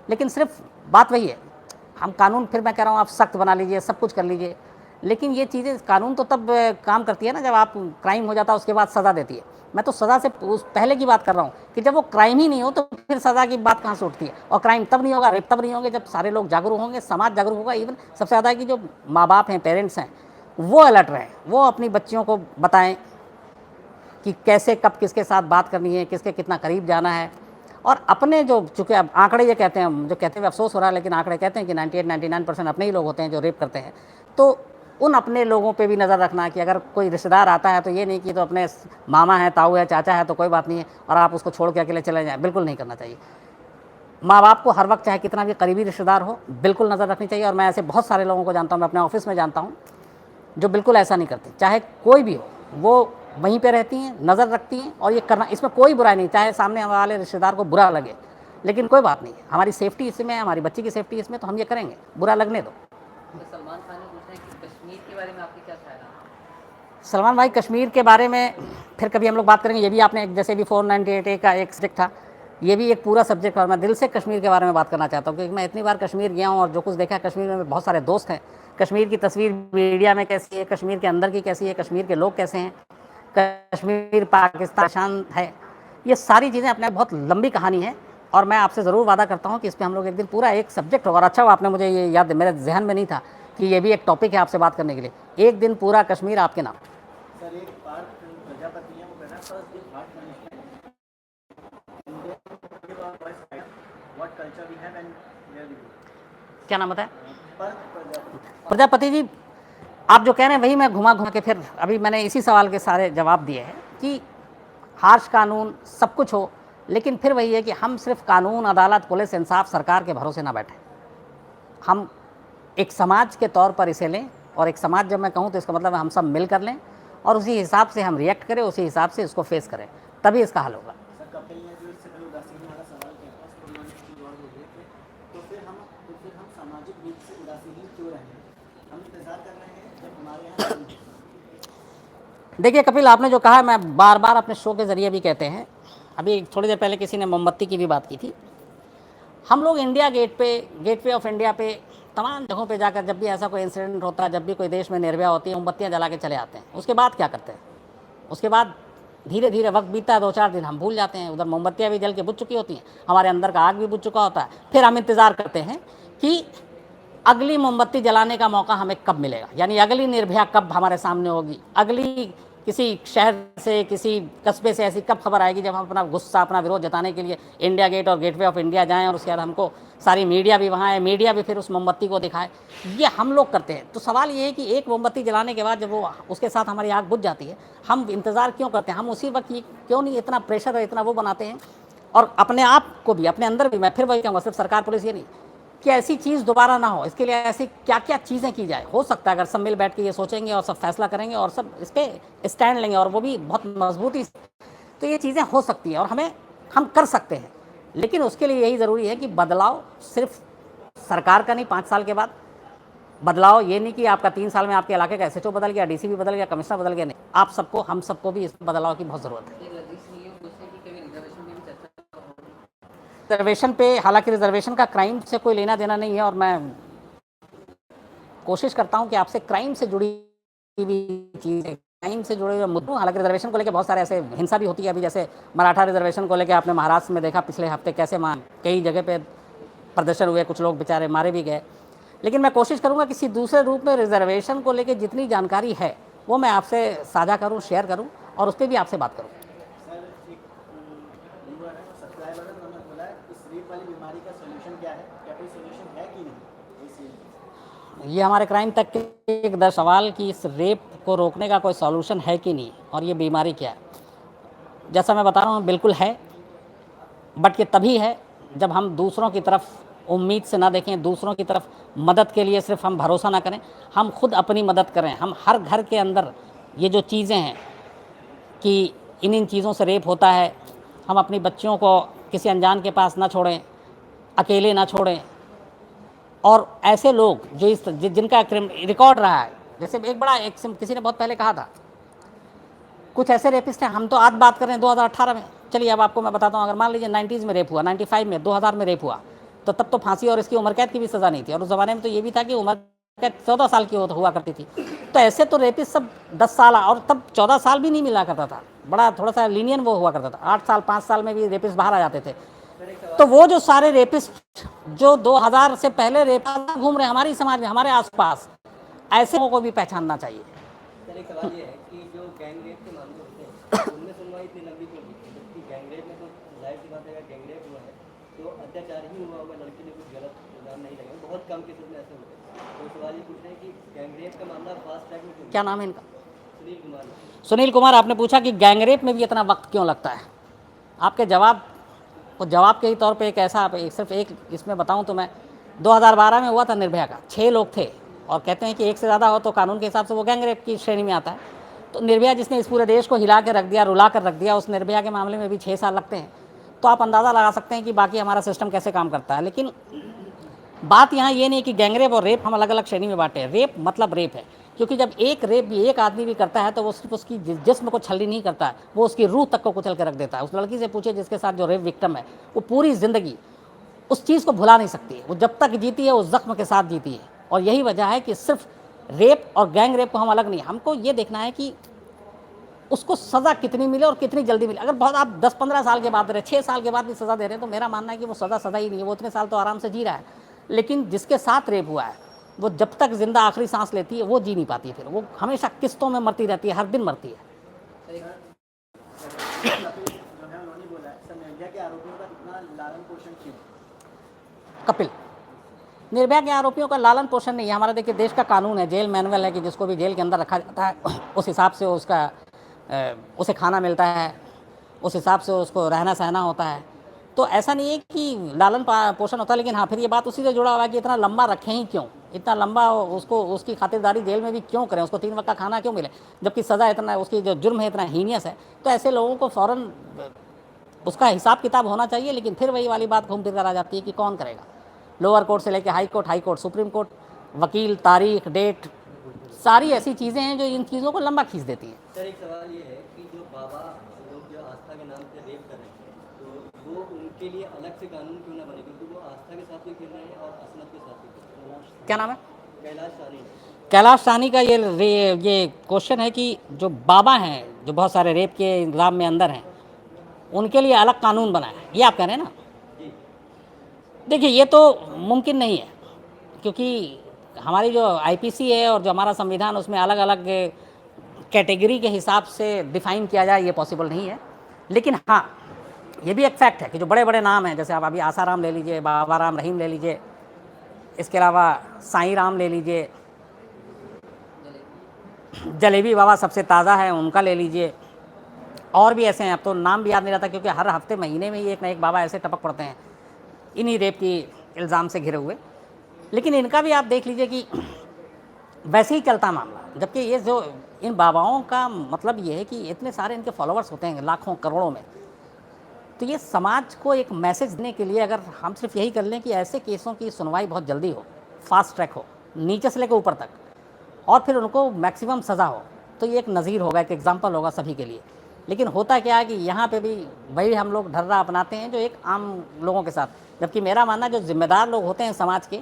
A: लेकिन सिर्फ बात वही है, हम कानून, फिर मैं कह रहा हूँ आप सख्त बना लीजिए, सब कुछ कर लीजिए, लेकिन ये चीज़ें, कानून तो तब काम करती है ना जब आप क्राइम हो जाता है उसके बाद सज़ा देती है। मैं तो सज़ा से उस पहले की बात कर रहा हूँ कि जब वो क्राइम ही नहीं हो तो फिर सज़ा की बात कहाँ से उठती है? और क्राइम तब नहीं होगा, रेप तब नहीं होंगे जब सारे लोग जागरूक होंगे, समाज जागरूक होगा। इवन सबसे ज़्यादा कि जो माँ बाप हैं, पेरेंट्स हैं, वो अलर्ट रहें, वो अपनी बच्चियों को बताएं कि कैसे कब किसके साथ बात करनी है, किसके कितना करीब जाना है। और अपने जो, चूँकि अब आंकड़े ये कहते हैं, जो कहते हुए अफसोस हो रहा है, लेकिन आंकड़े कहते हैं कि 98-99% अपने ही लोग होते हैं जो रेप करते हैं। तो उन अपने लोगों पे भी नज़र रखना कि अगर कोई रिश्तेदार आता है तो ये नहीं कि तो अपने मामा है, ताऊ है, चाचा है तो कोई बात नहीं है और आप उसको छोड़ के अकेले चले जाएँ, बिल्कुल नहीं करना चाहिए। माँ बाप को हर वक्त, चाहे कितना भी करीबी रिश्तेदार हो, बिल्कुल नज़र रखनी चाहिए। और मैं ऐसे बहुत सारे लोगों को जानता हूँ, मैं अपने ऑफिस में जानता हूँ, जो बिल्कुल ऐसा नहीं करते, चाहे कोई भी हो, वो वहीं पे रहती हैं, नज़र रखती हैं, और ये करना, इसमें कोई बुराई नहीं, चाहे सामने वाले रिश्तेदार को बुरा लगे, लेकिन कोई बात नहीं, हमारी सेफ्टी इसमें है, हमारी बच्ची की सेफ्टी इसमें, तो हम ये करेंगे, बुरा लगने दो।
C: सलमान खान ने पूछा है कि कश्मीर के बारे में आपके क्या ख्याल है?
A: सलमान भाई, कश्मीर के बारे में फिर कभी हम लोग बात करेंगे। ये भी आपने, जैसे भी 498A का एक सब्जेक्ट था, ये भी एक पूरा सब्जेक्ट, और मैं दिल से कश्मीर के बारे में बात करना चाहता हूँ, क्योंकि मैं इतनी बार कश्मीर गया हूँ और जो कुछ देखा है कश्मीर में, बहुत सारे दोस्त हैं। कश्मीर की तस्वीर मीडिया में कैसी है, कश्मीर के अंदर की कैसी है, कश्मीर के लोग कैसे हैं, कश्मीर पाकिस्तान शान है, ये सारी चीज़ें अपने बहुत लंबी कहानी है। और मैं आपसे ज़रूर वादा करता हूँ कि इस पर हम लोग एक दिन पूरा एक सब्जेक्ट होगा। और अच्छा हुआ आपने मुझे ये याद, मेरे जहन में नहीं था कि ये भी एक टॉपिक है आपसे बात करने के लिए। एक दिन पूरा कश्मीर आपके नाम।
B: सर एक बार प्रजापति है, वो कहना first day heart punishment, what culture we have and where we go.
A: क्या नाम बताया?
B: प्रजापति।
A: प्रजापति जी, आप जो कह रहे हैं वही मैं घुमा के फिर अभी मैंने इसी सवाल के सारे जवाब दिए हैं कि हार्श कानून सब कुछ हो, लेकिन फिर वही है कि हम सिर्फ कानून, अदालत, पुलिस, इंसाफ, सरकार के भरोसे ना बैठें। हम एक समाज के तौर पर इसे लें, और एक समाज जब मैं कहूँ तो इसका मतलब है हम सब मिल कर लें और उसी हिसाब से हम रिएक्ट करें, उसी हिसाब से इसको फेस करें, तभी इसका हल होगा।
B: सर कपिल ने जो इससे पहले उदासीन वाला सवाल किया था, उसको उन्होंने कुछ और बोल रहे थे, तो फिर हम सामाजिक रूप से उदासीन क्यों रहे हैं? हम इंतजार कर रहे हैं जब हमारे यहाँ
A: देखिए कपिल, आपने जो कहा मैं बार बार अपने शो के ज़रिए भी कहते हैं, अभी थोड़ी देर पहले किसी ने मोमबत्ती की भी बात की थी। हम लोग इंडिया गेट पे, गेटवे ऑफ इंडिया पे, तमाम जगहों पे जाकर जब भी ऐसा कोई इंसिडेंट होता है, जब भी कोई देश में निर्भया होती है, मोमबत्तियाँ जला के चले आते हैं। उसके बाद क्या करते हैं? उसके बाद धीरे धीरे वक्त बीतता है, 2-4 दिन हम भूल जाते हैं, उधर मोमबत्तियाँ भी जल के बुझ चुकी होती हैं, हमारे अंदर का आग भी बुझ चुका होता है। फिर हम इंतज़ार करते हैं कि अगली मोमबत्ती जलाने का मौका हमें कब मिलेगा, यानी अगली निर्भया कब हमारे सामने होगी, अगली किसी शहर से, किसी कस्बे से ऐसी कब खबर आएगी जब हम अपना गुस्सा, अपना विरोध जताने के लिए इंडिया गेट और गेटवे ऑफ इंडिया जाएं और उसके बाद हमको सारी मीडिया भी वहाँ है, मीडिया भी फिर उस मोमबत्ती को दिखाए। ये हम लोग करते हैं। तो सवाल ये है कि एक मोमबत्ती जलाने के बाद जब वो उसके साथ हमारी आग बुझ जाती है, हम इंतज़ार क्यों करते हैं? हम उसी वक्त क्यों नहीं इतना प्रेशर और इतना वो बनाते हैं, और अपने आप को भी, अपने अंदर भी। मैं फिर वही कहूँगा, सिर्फ सरकार पुलिस ये नहीं, कि ऐसी चीज़ दोबारा ना हो, इसके लिए ऐसी क्या क्या चीज़ें की जाए। हो सकता है अगर सब मिल बैठ के ये सोचेंगे और सब फैसला करेंगे और सब इस पर स्टैंड लेंगे, और वो भी बहुत मजबूती से, तो ये चीज़ें हो सकती हैं और हम कर सकते हैं। लेकिन उसके लिए यही ज़रूरी है कि बदलाव सिर्फ सरकार का नहीं, 5 साल के बाद बदलाव ये नहीं कि आपका 3 साल में आपके इलाके का SHO बदल गया, DCP बदल गया, कमिश्नर बदल गया, नहीं। आप सबको, हम सबको भी इस बदलाव की बहुत ज़रूरत है। रिजर्वेशन पे, हालांकि रिजर्वेशन का क्राइम से कोई लेना देना नहीं है, और मैं कोशिश करता हूं कि आपसे क्राइम से जुड़ी हुई चीज़ें, क्राइम से जुड़े हुए मुद्दों, हालांकि रिजर्वेशन को लेकर बहुत सारे ऐसे हिंसा भी होती है। अभी जैसे मराठा रिजर्वेशन को लेकर आपने महाराष्ट्र में देखा पिछले हफ्ते कैसे कई जगह पे प्रदर्शन हुए, कुछ लोग बेचारे मारे भी गए। लेकिन मैं कोशिश करूँगा किसी दूसरे रूप में रिजर्वेशन को लेकर जितनी जानकारी है वो मैं आपसे साझा करूँ, शेयर करूँ, और उस पर भी आपसे बात करूँ।
B: वाली बीमारी का सॉल्यूशन क्या है? क्या कोई सॉल्यूशन है कि नहीं?
A: ये हमारे क्राइम तक के एक सवाल कि इस रेप को रोकने का कोई सॉल्यूशन है कि नहीं, और ये बीमारी क्या है। जैसा मैं बता रहा हूँ, बिल्कुल है, बट ये तभी है जब हम दूसरों की तरफ उम्मीद से ना देखें, दूसरों की तरफ मदद के लिए सिर्फ हम भरोसा ना करें, हम खुद अपनी मदद करें। हम हर घर के अंदर ये जो चीज़ें हैं कि इन चीज़ों से रेप होता है, हम अपनी बच्चियों को किसी अनजान के पास ना छोड़ें, अकेले ना छोड़ें। और ऐसे लोग जो जिनका रिकॉर्ड रहा है, जैसे किसी ने बहुत पहले कहा था, कुछ ऐसे रेपिस्ट हैं, हम तो आज बात कर रहे हैं 2018 में। चलिए अब आपको मैं बताता हूँ, अगर मान लीजिए 90s में रेप हुआ, 95 में, 2000 में रेप हुआ, तो तब तो फांसी और इसकी उम्र कैद की भी सज़ा नहीं थी, और उस ज़माने में तो ये भी था कि उम्र कैद 14 साल की हुआ करती थी। तो ऐसे तो रेपिस्ट सब 10 साल, और तब 14 साल भी नहीं मिला करता था, बड़ा थोड़ा सा लीनियन वो हुआ करता था, 8 साल 5 साल में भी रेपिस्ट बाहर आ जाते थे। तो वो जो सारे रेपिस्ट जो 2000 से पहले रेप घूम रहे हमारी समाज में, हमारे आसपास, ऐसे लोगों को भी पहचानना चाहिए।
D: सर एक सवाल ये है कि जो गैंग रेप के मामले होते हैं उनमें सुनवाई इतनी लंबी क्यों होती है, जबकि गैंग रेप में तो जाहिर सी बात है अगर गैंग रेप हुआ है तो अत्याचार ही हुआ होगा, लड़की ने कुछ गलत इल्जाम नहीं लगाया, बहुत कम केसेस में ऐसे होते हैं। तो सवाल ये पूछ रहे हैं कि गैंग रेप का मामला फास्ट ट्रैक में क्यों?
A: क्या नाम है इनका?
D: सुनील कुमार।
A: सुनील कुमार, आपने पूछा कि गैंग रेप में भी इतना वक्त क्यों लगता है। आपके जवाब के ही तौर पे एक ऐसा, सिर्फ एक इसमें बताऊं तो मैं 2012 में हुआ था निर्भया का, 6 लोग थे, और कहते हैं कि एक से ज़्यादा हो तो कानून के हिसाब से वो गैंग रेप की श्रेणी में आता है। तो निर्भया जिसने इस पूरे देश को हिला के रख दिया, रुला कर रख दिया, उस निर्भया के मामले में भी 6 साल लगते हैं। तो आप अंदाज़ा लगा सकते हैं कि बाकी हमारा सिस्टम कैसे काम करता है। लेकिन बात यहाँ ये नहीं कि गैंगरेप और रेप हम अलग अलग श्रेणी में बांटे हैं। रेप मतलब रेप है, क्योंकि जब एक रेप भी एक आदमी भी करता है तो वो सिर्फ उसकी जिस्म को छलनी नहीं करता है, वो उसकी रूह तक को कुचल के रख देता है। उस लड़की से पूछे जिसके साथ जो रेप विक्टिम है, वो पूरी ज़िंदगी उस चीज़ को भुला नहीं सकती है। वो जब तक जीती है उस जख्म के साथ जीती है। और यही वजह है कि सिर्फ रेप और गैंग रेप को हम अलग नहीं, हमको ये देखना है कि उसको सज़ा कितनी मिले और कितनी जल्दी मिले। अगर बहुत आप 10-15 साल के बाद दे रहे, 6 साल के बाद भी सज़ा दे रहे हैं, तो मेरा मानना है कि वो सज़ा ही नहीं है। वो इतने साल तो आराम से जी रहा है, लेकिन जिसके साथ रेप हुआ है वो जब तक जिंदा आखिरी सांस लेती है वो जी नहीं पाती है, फिर वो हमेशा किस्तों में मरती रहती है, हर दिन मरती है। कपिल, निर्भया के आरोपियों का लालन पोषण नहीं है। हमारा देखिए देश का कानून है, जेल मैनुअल है कि जिसको भी जेल के अंदर रखा जाता है उस हिसाब से उसे खाना मिलता है, उस हिसाब से उसको रहना सहना होता है। तो ऐसा नहीं है कि लालन पोषण होता है, लेकिन हाँ फिर ये बात उसी से जुड़ा हुआ है कि इतना लंबा रखें ही क्यों, इतना लंबा उसको उसकी खातिरदारी जेल में भी क्यों करें, उसको 3 वक्त का खाना क्यों मिले, जबकि सज़ा इतना, उसकी जो जुर्म है इतना हीनियस है। तो ऐसे लोगों को फ़ौरन उसका हिसाब किताब होना चाहिए। लेकिन फिर वही वाली बात घूम फिर कर आ जाती है कि कौन करेगा। लोअर कोर्ट से लेकर हाई कोर्ट, सुप्रीम कोर्ट, वकील, तारीख, डेट, सारी ऐसी चीज़ें हैं जो इन चीज़ों को लंबा खींच देती हैं।
D: सर एक सवाल ये है कि जो बाबा लोग जो आस्था के नाम से रेप कर रहे हैं, तो वो उनके लिए अलग से कानून क्यों ना बने, क्योंकि वो आस्था के साथ भी खेल रहे हैं और असमत के साथ भी खेल रहे हैं।
A: क्या नाम है?
D: कैलाश साहनी।
A: कैलाश साहनी का ये क्वेश्चन है कि जो बाबा हैं, जो बहुत सारे रेप के इल्ज़ाम में अंदर हैं, उनके लिए अलग कानून बना है, ये आप कह रहे हैं ना? देखिए ये तो मुमकिन नहीं है, क्योंकि हमारी जो आईपीसी है और जो हमारा संविधान, उसमें अलग अलग कैटेगरी के हिसाब से डिफ़ाइन किया जाए, ये पॉसिबल नहीं है। लेकिन हाँ, ये भी एक फैक्ट है कि जो बड़े बड़े नाम हैं, जैसे आप अभी आसाराम ले लीजिए, बाबा राम रहीम ले लीजिए, इसके अलावा साईं राम ले लीजिए, जलेबी बाबा सबसे ताज़ा है, उनका ले लीजिए, और भी ऐसे हैं, अब तो नाम भी याद नहीं रहता, क्योंकि हर हफ्ते महीने में ही एक ना एक बाबा ऐसे टपक पड़ते हैं इन्हीं रेप की इल्ज़ाम से घिरे हुए। लेकिन इनका भी आप देख लीजिए कि वैसे ही चलता मामला, जबकि ये जो इन बाबाओं का मतलब ये है कि इतने सारे इनके फॉलोअर्स होते हैं लाखों करोड़ों में। तो ये समाज को एक मैसेज देने के लिए अगर हम सिर्फ यही कर लें कि ऐसे केसों की सुनवाई बहुत जल्दी हो, फास्ट ट्रैक हो, नीचे से लेकर ऊपर तक, और फिर उनको मैक्सिमम सज़ा हो, तो ये एक नज़ीर होगा, एक एग्जाम्पल होगा सभी के लिए। लेकिन होता क्या है कि यहाँ पे भी वही हम लोग ढर्रा अपनाते हैं जो एक आम लोगों के साथ। जबकि मेरा मानना है जो जिम्मेदार लोग होते हैं समाज के,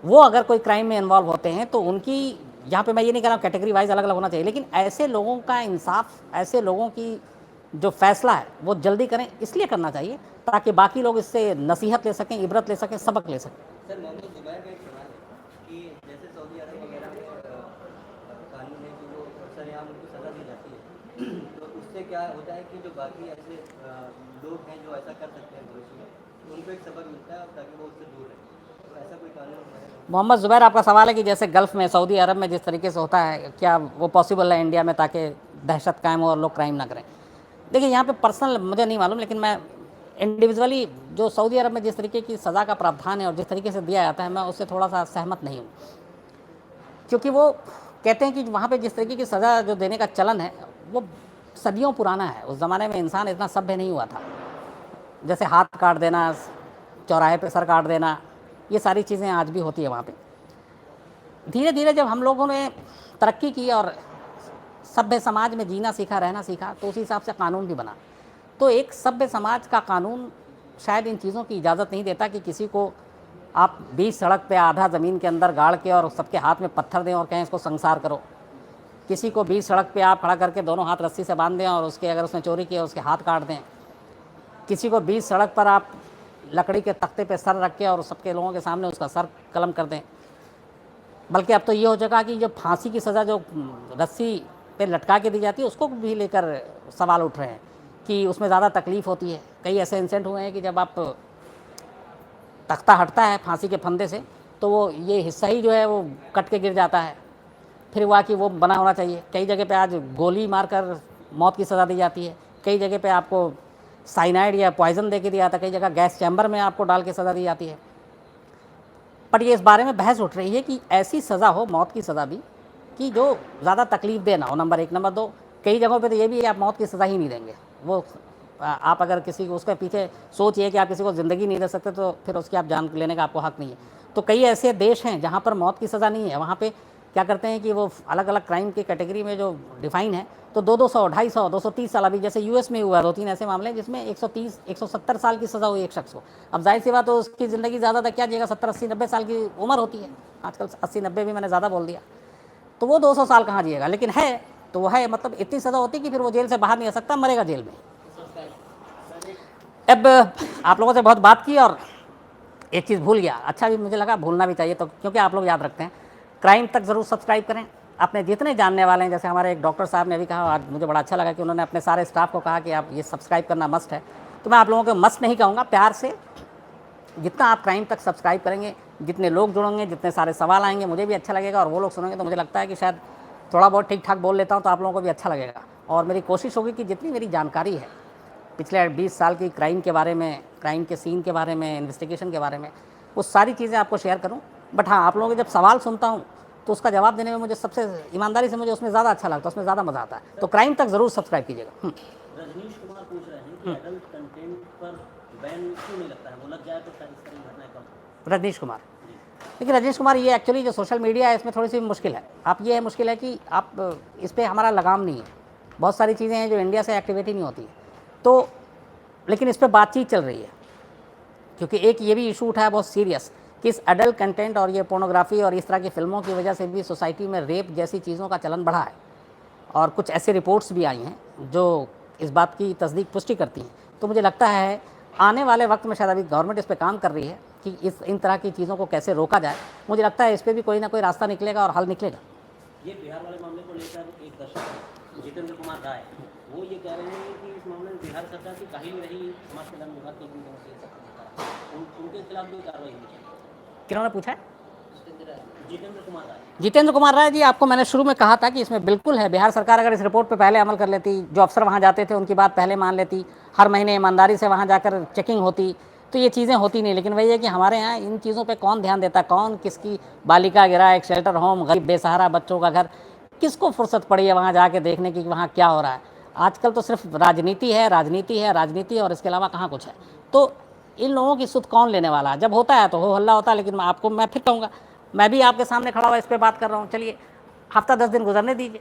A: वो अगर कोई क्राइम में इन्वॉल्व होते हैं तो उनकी, यहाँ पे मैं ये नहीं कह रहा हूँ कैटेगरी वाइज अलग अलग होना चाहिए, लेकिन ऐसे लोगों का इंसाफ, ऐसे लोगों की जो फैसला है वो जल्दी करें, इसलिए करना चाहिए ताकि बाकी लोग इससे नसीहत ले सकें, इबरत ले सकें, सबक ले सकें।
D: सर मोहम्मद जुबैर का एक सवाल है कि जैसे सऊदी अरब वगैरह में कानून है कि वो सरेआम उनको सज़ा दी जाती है, तो उससे क्या होता है कि जो बाकी ऐसे लोग हैं जो ऐसा कर सकते हैं भविष्य में, तो उनको एक सबक मिलता है ताकि वो उससे दूर रहें। तो ऐसा कोई कानून है?
A: मोहम्मद जुबैर, आपका सवाल है कि जैसे गल्फ़ में, सऊदी अरब में जिस तरीके से होता है, क्या वो पॉसिबल है इंडिया में ताकि दहशत कायम हो और लोग क्राइम ना करें? देखिए यहाँ पे पर्सनल मुझे नहीं मालूम, लेकिन मैं इंडिविजुअली जो सऊदी अरब में जिस तरीके की सज़ा का प्रावधान है और जिस तरीके से दिया जाता है, मैं उससे थोड़ा सा सहमत नहीं हूँ। क्योंकि वो कहते हैं कि वहाँ पे जिस तरीके की सज़ा जो देने का चलन है वो सदियों पुराना है। उस ज़माने में इंसान इतना सभ्य नहीं हुआ था। जैसे हाथ काट देना, चौराहे पे सर काट देना, ये सारी चीज़ें आज भी होती है वहाँ पे। धीरे धीरे जब हम लोगों ने तरक्की की और सभ्य समाज में जीना सीखा, रहना सीखा, तो उसी हिसाब से कानून भी बना। तो एक सभ्य समाज का कानून शायद इन चीज़ों की इजाज़त नहीं देता कि किसी को आप बीच सड़क पे आधा ज़मीन के अंदर गाड़ के और सबके हाथ में पत्थर दें और कहें इसको संसार करो। किसी को बीच सड़क पे आप खड़ा करके दोनों हाथ रस्सी से बांध दें और उसके, अगर उसने चोरी की, उसके हाथ काट दें। किसी को बीच सड़क पर आप लकड़ी के तख्ते पे सर रख के और सबके लोगों के सामने उसका सर कलम कर दें। बल्कि अब तो ये हो चुका कि जो फांसी की सज़ा जो रस्सी पे लटका के दी जाती है, उसको भी लेकर सवाल उठ रहे हैं कि उसमें ज़्यादा तकलीफ़ होती है। कई ऐसे इंसिडेंट हुए हैं कि जब आप तख्ता हटता है फांसी के फंदे से, तो वो ये हिस्सा ही जो है वो कट के गिर जाता है। फिर हुआ कि वो बना होना चाहिए। कई जगह पे आज गोली मारकर मौत की सज़ा दी जाती है, कई जगह पे आपको साइनाइड या पॉइज़न दे के दिया जाता है, कई जगह गैस चैम्बर में आपको डाल के सज़ा दी जाती है। पर ये इस बारे में बहस उठ रही है कि ऐसी सज़ा हो, मौत की सज़ा भी, कि जो ज़्यादा तकलीफ़ दे ना हो, नंबर 1। नंबर 2, कई जगहों पे तो ये भी है आप मौत की सज़ा ही नहीं देंगे। वो आप अगर किसी को, उसके पीछे सोच ये कि आप किसी को ज़िंदगी नहीं दे सकते, तो फिर उसकी आप जान लेने का आपको हक़ नहीं है। तो कई ऐसे देश हैं जहाँ पर मौत की सज़ा नहीं है। वहाँ पे क्या करते हैं कि वो अलग अलग क्राइम की कैटेगरी में जो डिफ़ाइन है, तो 200, 250, 230 साल, अभी जैसे यूएस में हुआ 2-3 ऐसे मामले जिसमें 130, 170 साल की सज़ा हुई एक शख्स को। अब जाहिर सी बात तो उसकी ज़िंदगी ज़्यादा तक क्या जिएगा, 70, 80, 90 साल की उम्र होती है। आजकल 80, 90 भी मैंने ज़्यादा बोल दिया, तो वो 200 साल कहाँ जिएगा। लेकिन है तो वो है, मतलब इतनी सज़ा होती कि फिर वो जेल से बाहर नहीं आ सकता, मरेगा जेल में। अब आप लोगों से बहुत बात की और एक चीज़ भूल गया, अच्छा भी मुझे लगा, भूलना भी चाहिए, तो क्योंकि आप लोग याद रखते हैं। क्राइम तक ज़रूर सब्सक्राइब करें। अपने जितने जानने वाले हैं, जैसे हमारे एक डॉक्टर साहब ने अभी कहा, आज मुझे बड़ा अच्छा लगा कि उन्होंने अपने सारे स्टाफ को कहा कि आप ये सब्सक्राइब करना मस्ट है। तो मैं आप लोगों को मस्ट नहीं कहूँगा, प्यार से जितना आप क्राइम तक सब्सक्राइब करेंगे, जितने लोग जुड़ेंगे, जितने सारे सवाल आएंगे, मुझे भी अच्छा लगेगा, और वो लोग सुनेंगे तो मुझे लगता है कि शायद थोड़ा बहुत ठीक ठाक बोल लेता हूँ तो आप लोगों को भी अच्छा लगेगा। और मेरी कोशिश होगी कि जितनी मेरी जानकारी है पिछले 20 साल की क्राइम के बारे में, क्राइम के सीन के बारे में, इन्वेस्टिगेशन के बारे में, वो सारी चीज़ें आपको शेयर करूँ। बट हाँ, आप लोगों के जब सवाल सुनता हूँ तो उसका जवाब देने में मुझे सबसे ईमानदारी से मुझे उसमें ज़्यादा अच्छा लगता है, उसमें ज़्यादा मज़ा आता है। तो क्राइम तक ज़रूर सब्सक्राइब कीजिएगा।
D: रजनीश कुमार पूछ रहे हैं कि एडल्ट कंटेंट पर बैन क्यों नहीं लगता है, वो लग जाए तो शायद इस तरह की घटनाएं कम।
A: रजनीश कुमार, देखिए रजनीश कुमार, ये एक्चुअली जो सोशल मीडिया है इसमें थोड़ी सी मुश्किल है। आप ये है मुश्किल है कि आप इस पर हमारा लगाम नहीं है, बहुत सारी चीज़ें हैं जो इंडिया से एक्टिविटी नहीं होती है, तो लेकिन इस पर बातचीत चल रही है, क्योंकि एक ये भी इशू उठा है बहुत सीरियस कि इस एडल्ट कंटेंट और ये पोर्नोग्राफी और इस तरह की फिल्मों की वजह से भी सोसाइटी में रेप जैसी चीज़ों का चलन बढ़ा है, और कुछ ऐसे रिपोर्ट्स भी आई हैं जो इस बात की तस्दीक पुष्टि करती हैं। तो मुझे लगता है आने वाले वक्त में शायद, अभी गवर्नमेंट इस पर काम कर रही है कि इन तरह की चीज़ों को कैसे रोका जाए। मुझे लगता है इस पर भी कोई ना कोई रास्ता निकलेगा और हल निकलेगा।
D: ये बिहार वाले मामले को लेकर एक दर्शक जितेंद्र कुमार राय, वो ये कह रहे हैं कि इस मामले में बिहार सरकार की काहिल रही, समाज कल्याण विभाग के उनके खिलाफ भी कार्रवाई होनी चाहिए।
A: किन्होंने पूछा है?
D: जितेंद्र कुमार राय।
A: जितेंद्र कुमार राय जी, आपको मैंने शुरू में कहा था कि इसमें बिल्कुल है, बिहार सरकार अगर इस रिपोर्ट पे पहले अमल कर लेती, जो अफसर वहाँ जाते थे उनकी बात पहले मान लेती, हर महीने ईमानदारी से वहाँ जाकर चेकिंग होती, तो ये चीज़ें होती नहीं। लेकिन वही है कि हमारे यहाँ इन चीज़ों पे कौन ध्यान देता, कौन किसकी बालिका गिरा, एक शेल्टर होम, गरीब बेसहारा बच्चों का घर, किसको फुर्सत पड़ी है वहाँ जाके देखने की कि वहाँ क्या हो रहा है। आजकल तो सिर्फ राजनीति है, राजनीति है, राजनीति, और इसके अलावा कहाँ कुछ है। तो इन लोगों की सुध कौन लेने वाला है? जब होता है तो हो हल्ला होता है। लेकिन आपको मैं फिर कहूँगा, मैं भी आपके सामने खड़ा हुआ इस पर बात कर रहा हूँ, चलिए हफ्ता 10 दिन गुजरने दीजिए,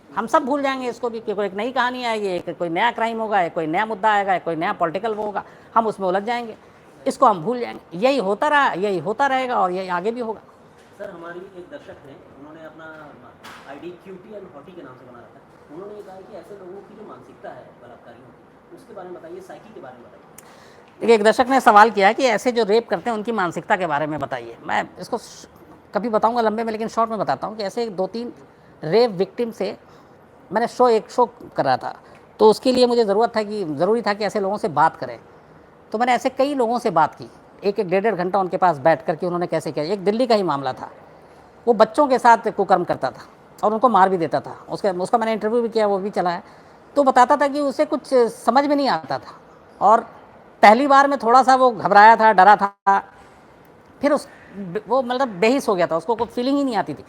A: हम सब भूल जाएंगे इसको भी, कि कोई एक नई कहानी आएगी, एक कोई नया क्राइम होगा, एक कोई नया मुद्दा आएगा, कोई नया पॉलिटिकल वो होगा, हम उसमें उलझ जाएंगे, इसको हम भूल जाएंगे। यही होता रहा, यही होता रहेगा और यही आगे भी होगा।
D: सर, हमारी एक दर्शक है, उन्होंने अपना आईडी क्यूटी एंड हॉटी के नाम से बना रखा है। उन्होंने ये कहा कि ऐसे लोगों की जो मानसिकता है बलात्कारियों की, उसके बारे में बताइए, साइकी के बारे में बताइए।
A: देखिए, एक दर्शक ने सवाल किया है कि ऐसे जो रेप करते हैं उनकी मानसिकता के बारे में बताइए। मैं इसको कभी बताऊंगा लंबे में, लेकिन शॉर्ट में बताता हूं कि ऐसे 2-3 रेप विक्टिम से मैंने एक शो कर रहा था, तो उसके लिए मुझे ज़रूरी था कि ऐसे लोगों से बात करें। तो मैंने ऐसे कई लोगों से बात की, एक 1.5 घंटा उनके पास बैठ कर के उन्होंने कैसे किया। एक दिल्ली का ही मामला था, वो बच्चों के साथ कुकर्म करता था और उनको मार भी देता था। उसका मैंने इंटरव्यू भी किया, वो भी चला है। तो बताता था कि उसे कुछ समझ में नहीं आता था, और पहली बार में थोड़ा सा वो घबराया था, डरा था, फिर वो मतलब बेहिस हो गया था, उसको कोई फीलिंग ही नहीं आती थी।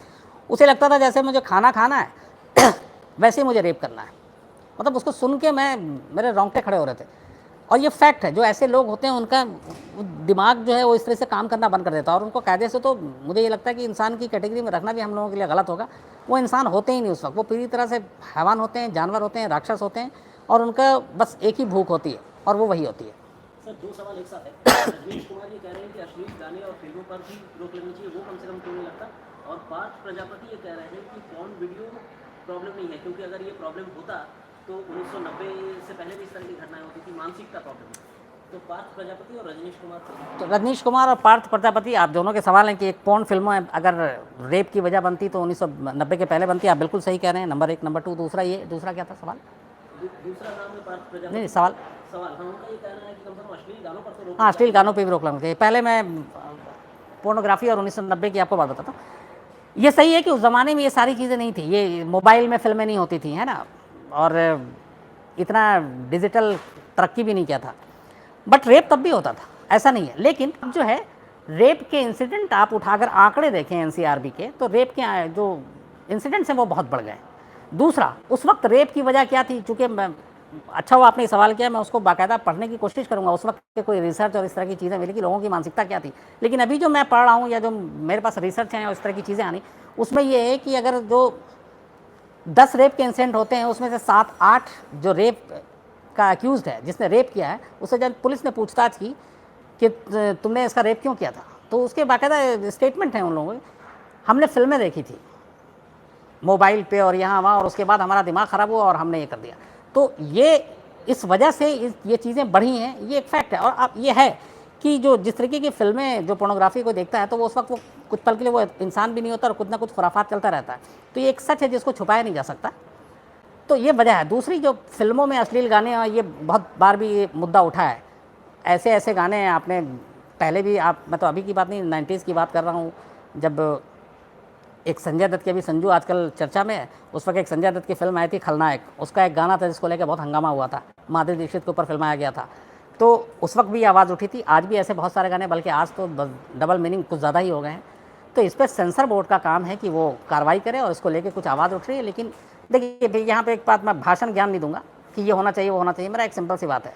A: उसे लगता था जैसे मुझे खाना खाना है वैसे ही मुझे रेप करना है। मतलब उसको सुन के मेरे रोंगटे खड़े हो रहे थे। और ये फैक्ट है, जो ऐसे लोग होते हैं उनका दिमाग जो है वो इस तरह से काम करना बंद कर देता है, और उनको कायदे से, तो मुझे ये लगता है कि इंसान की कैटेगरी में रखना भी हम लोगों के लिए गलत होगा। वो इंसान होते ही नहीं उस वक्त, वो पूरी तरह से हैवान होते हैं, जानवर होते हैं, राक्षस होते हैं, और उनका बस एक ही भूख होती है और वो वही होती है।
D: सर, 2 सवाल एक साथ है। रजनीश कुमार ये कह रहे हैं कि अश्लील गाने और फिल्मों पर भी रोक लगनी चाहिए, वो कम से कम क्यों नहीं लगता? और पार्थ प्रजापति ये कह रहे हैं कि पॉर्न वीडियो प्रॉब्लम नहीं है, क्योंकि अगर ये प्रॉब्लम होता तो 1990 से पहले भी इस तरह की घटनाएं होती थी, मानसिकता प्रॉब्लम है। तो पार्थ प्रजापति और रजनीश कुमार,
A: तो रजनीश कुमार और पार्थ प्रजापति, आप दोनों के सवाल हैं कि एक पॉर्न फिल्म अगर रेप की वजह बनती तो 1990 के पहले बनती। आप बिल्कुल सही कह रहे हैं, नंबर 1। नंबर 2, दूसरा क्या था सवाल?
D: दूसरा नाम है पार्थ प्रजापति।
A: नहीं, सवाल
D: हाँ, उनका ये कहना है कि कम से कम अश्लील गानों पर तो रोक।
A: हाँ, अश्लील गानों पे भी रोक लगनी चाहिए। पहले मैं पोर्नोग्राफी और 1990 की आपको बात बताता हूँ। ये सही है कि उस ज़माने में ये सारी चीज़ें नहीं थी, ये मोबाइल में फिल्में नहीं होती थी, है ना, और इतना डिजिटल तरक्की भी नहीं किया था। बट रेप तब भी होता था, ऐसा नहीं है। लेकिन अब जो है, रेप के इंसिडेंट आप उठाकर आंकड़े देखें एनसीआरबी के, तो रेप के जो इंसिडेंट्स हैं वो बहुत बढ़ गए। दूसरा, उस वक्त रेप की वजह क्या थी, चूँकि अच्छा हुआ आपने सवाल किया, मैं उसको बाकायदा पढ़ने की कोशिश करूंगा, उस वक्त के कोई रिसर्च और इस तरह की चीज़ें मिली कि लोगों की मानसिकता क्या थी। लेकिन अभी जो मैं पढ़ रहा हूँ या जो मेरे पास रिसर्च हैं और इस तरह की चीज़ें आनी, उसमें ये है कि अगर जो 10 रेप के इंसिडेंट होते हैं उसमें से 7-8 जो रेप का अक्यूज़ड है, जिसने रेप किया है, उससे जब पुलिस ने पूछताछ की कि तुमने इसका रेप क्यों किया था, तो उसके बाकायदा स्टेटमेंट हैं उन लोगों के, हमने फिल्में देखी थी मोबाइल पे और यहाँ वहाँ, और उसके बाद हमारा दिमाग ख़राब हुआ और हमने ये कर दिया। तो ये इस वजह से ये चीज़ें बढ़ी हैं, ये एक फैक्ट है। और अब ये है कि जो जिस तरीके की फिल्में, जो पोर्नोग्राफी को देखता है, तो वो उस वक्त वो कुछ पल के लिए वो इंसान भी नहीं होता और कुछ ना कुछ खुराफात चलता रहता है। तो ये एक सच है जिसको छुपाया नहीं जा सकता। तो ये वजह है। दूसरी, जो फिल्मों में अश्लील गाने, ये बहुत बार भी ये मुद्दा उठा है। ऐसे गाने आपने पहले भी, मैं तो अभी की बात नहीं, 90s की बात कर रहा हूँ, जब एक संजय दत्त की अभी संजू आजकल चर्चा में है, उस वक्त एक संजय दत्त की फिल्म आई थी खलनायक, उसका एक गाना था जिसको लेकर बहुत हंगामा हुआ था, माधुरी दीक्षित के ऊपर फिल्माया गया था। तो उस वक्त भी ये आवाज़ उठी थी, आज भी ऐसे बहुत सारे गाने, बल्कि आज तो डबल मीनिंग कुछ ज़्यादा ही हो गए हैं। तो इस पर सेंसर बोर्ड का काम है कि वो कार्रवाई करे और इसको लेके कुछ आवाज़ उठ रही है। लेकिन देखिए भाई, यहाँ पे एक बात, मैं भाषण ज्ञान नहीं दूंगा कि ये होना चाहिए वो होना चाहिए, मेरा एक सिंपल सी बात है,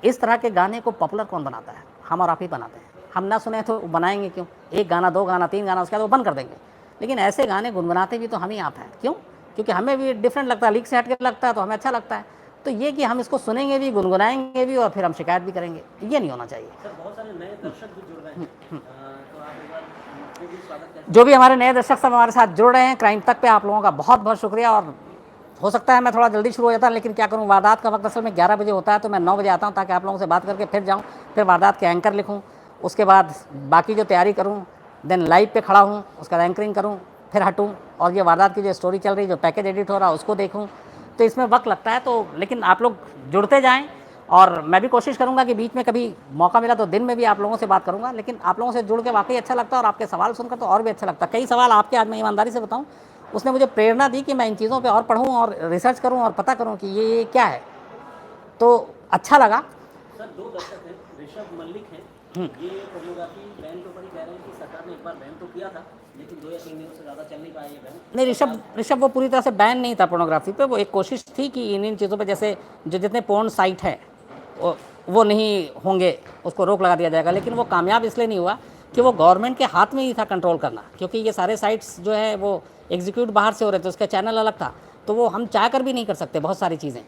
A: इस तरह के गाने को पॉपुलर कौन बनाता है? हम और आप ही बनाते हैं। हम ना सुने तो बनाएंगे क्यों? एक गाना, दो गाना, तीन गाना, उसके बाद वो बंद कर देंगे। लेकिन ऐसे गाने गुनगुनाते भी तो हम ही आप हैं। क्यों? क्योंकि हमें भी डिफरेंट लगता है, लीक से हट के लगता है तो हमें अच्छा लगता है। तो ये कि हम इसको सुनेंगे भी, गुनगुनाएंगे भी और फिर हम शिकायत भी करेंगे, ये नहीं होना चाहिए।
D: सर बहुत सारे नए दर्शक भी जुड़ रहे हैं, तो आप एक बार उनको भी स्वागत करते
A: जो भी हमारे नए दर्शक सब हमारे साथ जुड़ रहे हैं क्राइम तक पे, आप लोगों का बहुत बहुत शुक्रिया। और हो सकता है मैं थोड़ा जल्दी शुरू हो जाता, लेकिन क्या करूं, वारदात का वक्त असल में 11 बजे होता है, तो मैं 9 बजे आता हूं ताकि आप लोगों से बात करके फिर जाऊं, फिर वारदात के एंकर लिखूं, उसके बाद बाकी जो तैयारी करूं, देन लाइव पे खड़ा हूं, उसका एंकरिंग करूं, फिर हटूं और ये वारदात की जो स्टोरी चल रही, जो पैकेज एडिट हो रहा है उसको देखूं। तो इसमें वक्त लगता है। तो लेकिन आप लोग जुड़ते जाएँ और मैं भी कोशिश करूंगा कि बीच में कभी मौका मिला तो दिन में भी आप लोगों से बात करूंगा। लेकिन आप लोगों से जुड़ के वाकई अच्छा लगता है और आपके सवाल सुनकर तो और भी अच्छा लगता है। कई सवाल आपके, आज मैं ईमानदारी से बताऊं, उसने मुझे प्रेरणा दी कि मैं इन चीज़ों पे और पढ़ूं और रिसर्च करूं और पता करूं कि ये क्या है। तो अच्छा लगा।
D: सर दो दर्शक हैं, ऋषभ मल्लिक हैं, ये पोर्नोग्राफी बैन के ऊपर ही कह रहे हैं कि सरकार ने एक बार बैन तो किया था, लेकिन 2 या 3 दिनों से ज़्यादा चल नहीं पाया ये बैन।
A: नहीं, ऋषभ वो पूरी तरह से बैन नहीं था पोर्नोग्राफी पे। वो एक कोशिश थी कि इन चीज़ों पे, जैसे जो जितने पोर्न साइट है वो नहीं होंगे, उसको रोक लगा दिया जाएगा। लेकिन वो कामयाब इसलिए नहीं हुआ कि वो गवर्नमेंट के हाथ में ही था कंट्रोल करना, क्योंकि ये सारे साइट्स जो है वो एग्जीक्यूट बाहर से हो रहे थे, उसका चैनल अलग था, तो वो हम चाह कर भी नहीं कर सकते बहुत सारी चीज़ें।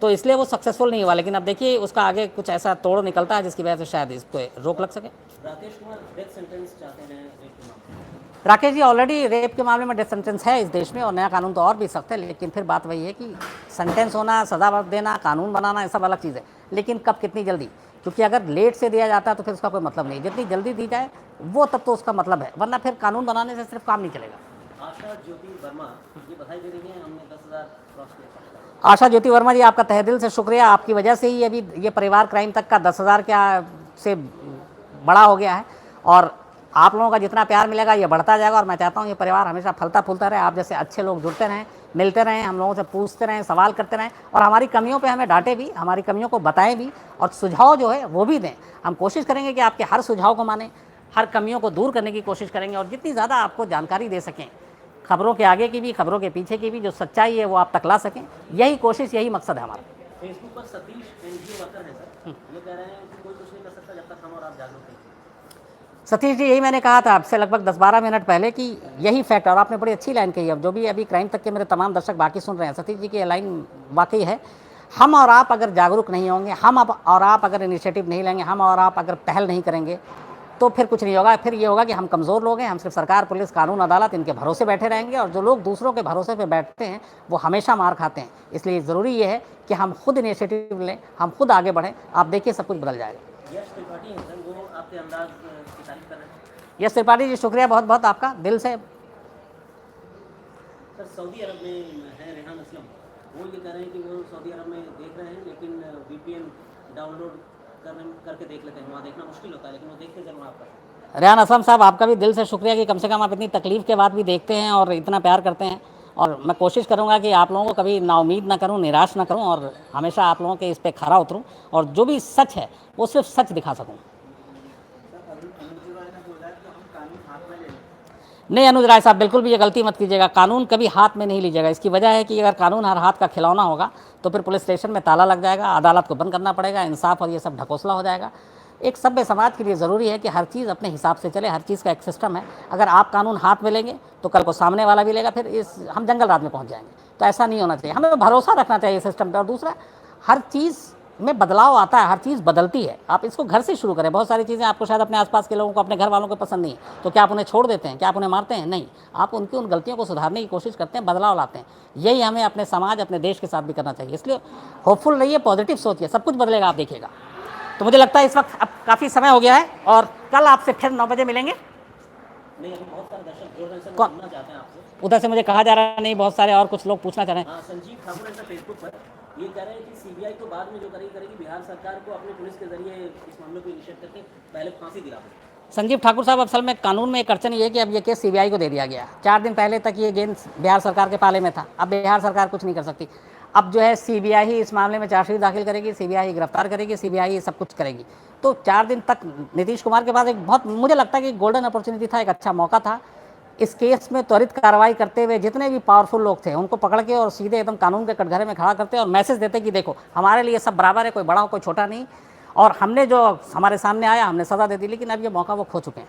A: तो इसलिए वो सक्सेसफुल नहीं हुआ। लेकिन अब देखिए उसका आगे कुछ ऐसा तोड़ निकलता है जिसकी वजह से शायद इस पर रोक लग सके।
D: राकेश कुमार डेथ सेंटेंस चाहते हैं रेप के मामले में।
A: राकेश जी, ऑलरेडी रेप के मामले में डेथ सेंटेंस है इस देश में और नया कानून तो और भी सख्त है। लेकिन फिर बात वही है कि सेंटेंस होना, सज़ा देना, कानून बनाना, ये सब अलग चीज़ है। लेकिन कब, कितनी जल्दी, क्योंकि अगर लेट से दिया जाता है तो फिर उसका कोई मतलब नहीं। जितनी जल्दी दी जाए वो तब तो उसका मतलब है, वरना फिर कानून बनाने से सिर्फ काम नहीं चलेगा।
D: आशा ज्योति वर्मा ये बधाई दे रही है, हमने 10,000 क्रॉस किया।
A: आशा ज्योति वर्मा जी, आपका तहे दिल से शुक्रिया। आपकी वजह से ही अभी ये परिवार क्राइम तक का 10,000 क्या से बड़ा हो गया है और आप लोगों का जितना प्यार मिलेगा ये बढ़ता जाएगा। और मैं चाहता हूँ ये परिवार हमेशा फलता फूलता रहे, आप जैसे अच्छे लोग जुड़ते रहें, मिलते रहें, हम लोगों से पूछते रहें, सवाल करते रहें और हमारी कमियों पे हमें डांटे भी, हमारी कमियों को बताएं भी और सुझाव जो है वो भी दें। हम कोशिश करेंगे कि आपके हर सुझाव को मानें, हर कमियों को दूर करने की कोशिश करेंगे और जितनी ज़्यादा आपको जानकारी दे सकें, खबरों के आगे की भी, खबरों के पीछे की भी, जो सच्चाई है वो आप तक ला सकें। यही कोशिश, यही मकसद है हमारा।
D: फेसबुक पर सतीश एनजीओ वर्कर है सर, ये कह रहे हैं कि कोई कुछ नहीं कर सकता जब तक हम और आप जागरूक हैं।
A: सतीश जी, यही मैंने कहा था आपसे लगभग 10-12 मिनट पहले कि यही फैक्ट, और आपने बड़ी अच्छी लाइन कही। अब जो भी अभी क्राइम तक के मेरे तमाम दर्शक बाकी सुन रहे हैं, सतीश जी की ये लाइन वाकई है। हम और आप अगर जागरूक नहीं होंगे, हम और आप अगर इनिशिएटिव नहीं लेंगे, हम और आप अगर पहल नहीं करेंगे तो फिर कुछ नहीं होगा। फिर ये होगा कि हम कमज़ोर लोग हैं, हम सिर्फ सरकार, पुलिस, कानून, अदालत इनके भरोसे बैठे रहेंगे और जो लोग दूसरों के भरोसे पे बैठते हैं वो हमेशा मार खाते हैं। इसलिए ज़रूरी ये है कि हम खुद इनिशिएटिव लें, हम खुद आगे बढ़ें। आप देखिए सब कुछ बदल जाएगा।
D: यश त्रिपाठी हैं सर, वो आपके अंदाज की तारीफ कर रहे हैं।
A: यश त्रिपाठी जी, शुक्रिया बहुत बहुत आपका, दिल से।
D: सर सऊदी अरब में है रेहान असलम, वो ये कह रहे हैं कि वो सऊदी अरब में देख रहे हैं, लेकिन VPN डाउनलोड करके देख लेते हैं, वहाँ देखना मुश्किल होता है, लेकिन वो देखते जरूर आपका।
A: रेहान असलम साहब, आपका भी दिल से शुक्रिया कि कम से कम आप इतनी तकलीफ़ के बाद भी देखते हैं और इतना प्यार करते हैं। और मैं कोशिश करूंगा कि आप लोगों को कभी नाउमीद ना करूं, निराश ना करूं और हमेशा आप लोगों के इस पे खरा उतरूं और जो भी सच है वो सिर्फ सच दिखा सकूं। नहीं अनुज राय साहब, बिल्कुल भी ये गलती मत कीजिएगा। कानून कभी हाथ में नहीं लीजिएगा। इसकी वजह है कि अगर कानून हर हाथ का खिलौना होगा तो फिर पुलिस स्टेशन में ताला लग जाएगा, अदालत को बंद करना पड़ेगा, इंसाफ और ये सब ढकोसला हो जाएगा। एक सभ्य समाज के लिए ज़रूरी है कि हर चीज़ अपने हिसाब से चले, हर चीज़ का एक सिस्टम है। अगर आप कानून हाथ में लेंगे तो कल को सामने वाला भी लेगा, फिर हम जंगल रात में पहुँच जाएंगे। तो ऐसा नहीं होना चाहिए, हमें भरोसा रखना चाहिए सिस्टम पर। और दूसरा, हर चीज़ में बदलाव आता है, हर चीज़ बदलती है। आप इसको घर से शुरू करें। बहुत सारी चीज़ें आपको शायद अपने आसपास के लोगों को, अपने घर वालों को पसंद नहीं है, तो क्या आप उन्हें छोड़ देते हैं? क्या आप उन्हें मारते हैं? नहीं, आप उनकी उन गलतियों को सुधारने की कोशिश करते हैं, बदलाव लाते हैं। यही हमें अपने समाज, अपने देश के साथ भी करना चाहिए। इसलिए होपफुल रहिए, पॉजिटिव सोचिए, सब कुछ बदलेगा, आप देखिएगा। तो मुझे लगता है इस वक्त अब काफ़ी समय हो गया है और कल आपसे फिर 9 बजे मिलेंगे।
D: नहीं, अभी बहुत सारे दर्शक जुड़ रहे हैं सर,
A: कौन?
D: सुनना चाहते हैं आपसे।
A: उधर से मुझे कहा जा रहा है, नहीं बहुत सारे और कुछ लोग पूछना चाह रहे हैं।
D: हाँ, संजीव ठाकुर है सर फेसबुक पर, ये कह रहे हैं कि CBI तो बाद में जो करेगी, बिहार सरकार को अपनी पुलिस के जरिए इस मामले को इनिशिएट करके पहले फांसी दिला दे।
A: संजीव ठाकुर साहब, असल में कानून में एक अड़चन ये है कि अब ये केस सीबीआई को दे दिया गया। 4 दिन पहले तक ये गेंद बिहार सरकार के पाले में था। अब बिहार सरकार कुछ नहीं कर सकती। अब जो है सीबीआई ही इस मामले में चार्जशीट दाखिल करेगी, सीबीआई ही गिरफ्तार करेगी, सीबीआई सब कुछ करेगी। तो 4 दिन तक नीतीश कुमार के पास एक बहुत, मुझे लगता है कि गोल्डन अपॉर्चुनिटी था, एक अच्छा मौका था इस केस में त्वरित कार्रवाई करते हुए जितने भी पावरफुल लोग थे उनको पकड़ के और सीधे एकदम कानून के कटघरे में खड़ा करते और मैसेज देते कि देखो हमारे लिए सब बराबर है, कोई बड़ा हो कोई छोटा नहीं, और हमने जो हमारे सामने आया हमने सज़ा दे दी, लेकिन अब ये मौका वो खो चुके हैं।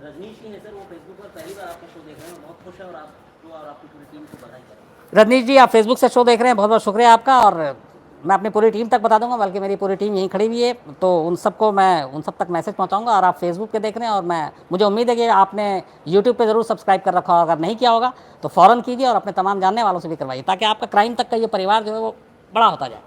D: रजनीश जी है सर, वो फेसबुक पर पहली बार आपका शो देख रहे हैं, बहुत खुश है और आपको और आपकी पूरी टीम को बधाई करें।
A: रजनीश जी, आप फेसबुक से शो देख रहे हैं, बहुत बहुत शुक्रिया आपका, और मैं अपनी पूरी टीम तक बता दूंगा, बल्कि मेरी पूरी टीम यहीं खड़ी हुई है, तो उन सब तक मैसेज पहुंचाऊंगा। और आप फेसबुक पे देख रहे हैं, और मुझे उम्मीद है कि आपने यूट्यूब पे ज़रूर सब्सक्राइब कर रखा होगा। अगर नहीं किया होगा तो फ़ौरन कीजिए और अपने तमाम जानने वालों से भी करवाइए, ताकि आपका क्राइम तक का ये परिवार जो है वो बड़ा होता जाए।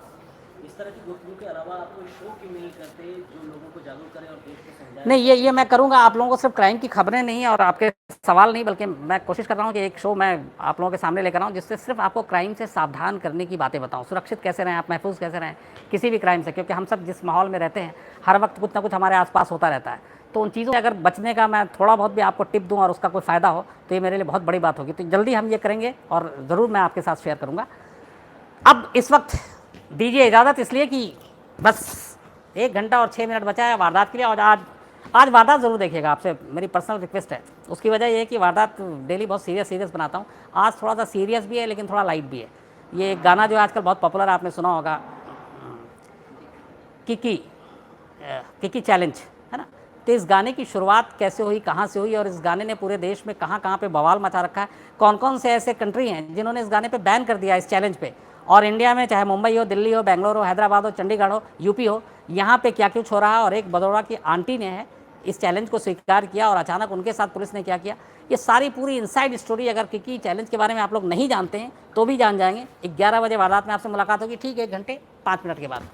D: इस तरह की गुफ्तगू के अलावा आप कोई शो क्यों नहीं करते जो लोगों को जागरूक करें और देश को समझाएं?
A: नहीं, ये मैं करूँगा। आप लोगों को सिर्फ क्राइम की खबरें नहीं और आपके सवाल नहीं, बल्कि मैं कोशिश कर रहा हूँ कि एक शो मैं आप लोगों के सामने लेकर आऊँ जिससे सिर्फ आपको क्राइम से सावधान करने की बातें बताऊँ, सुरक्षित कैसे रहें आप, महफूज कैसे रहें किसी भी क्राइम से, क्योंकि हम सब जिस माहौल में रहते हैं हर वक्त कुछ ना कुछ हमारे आसपास होता रहता है। तो उन चीज़ों से अगर बचने का मैं थोड़ा बहुत भी आपको टिप दूँ और उसका कोई फ़ायदा हो तो ये मेरे लिए बहुत बड़ी बात होगी। तो जल्दी हम ये करेंगे और ज़रूर मैं आपके साथ शेयर करूँगा। अब इस वक्त दीजिए इजाज़त, इसलिए कि बस 1 घंटा और 6 मिनट बचा है वारदात के लिए, और आज वारदात ज़रूर देखिएगा, आपसे मेरी पर्सनल रिक्वेस्ट है। उसकी वजह ये है कि वारदात डेली बहुत सीरियस बनाता हूँ, आज थोड़ा सा सीरियस भी है लेकिन थोड़ा लाइट भी है। ये एक गाना जो आजकल बहुत पॉपुलर आपने सुना होगा, किकी चैलेंज, है ना। तो इस गाने की शुरुआत कैसे हुई, कहाँ से हुई, और इस गाने ने पूरे देश में कहाँ कहाँ पे बवाल मचा रखा है, कौन कौन से ऐसे कंट्री हैं जिन्होंने इस गाने पे बैन कर दिया, इस चैलेंज पे, और इंडिया में चाहे मुंबई हो, दिल्ली हो, बेंगलोर हो, हैदराबाद हो, चंडीगढ़ हो, यूपी हो, यहाँ पे क्या कुछ हो रहा है। और एक बड़ौदा की आंटी ने है इस चैलेंज को स्वीकार किया और अचानक उनके साथ पुलिस ने क्या किया, ये सारी पूरी इनसाइड स्टोरी अगर किकी चैलेंज के बारे में आप लोग नहीं जानते हैं तो भी जान जाएंगे। 11 बजे वारदात में आपसे मुलाकात होगी, ठीक 1 घंटे 5 मिनट के बाद।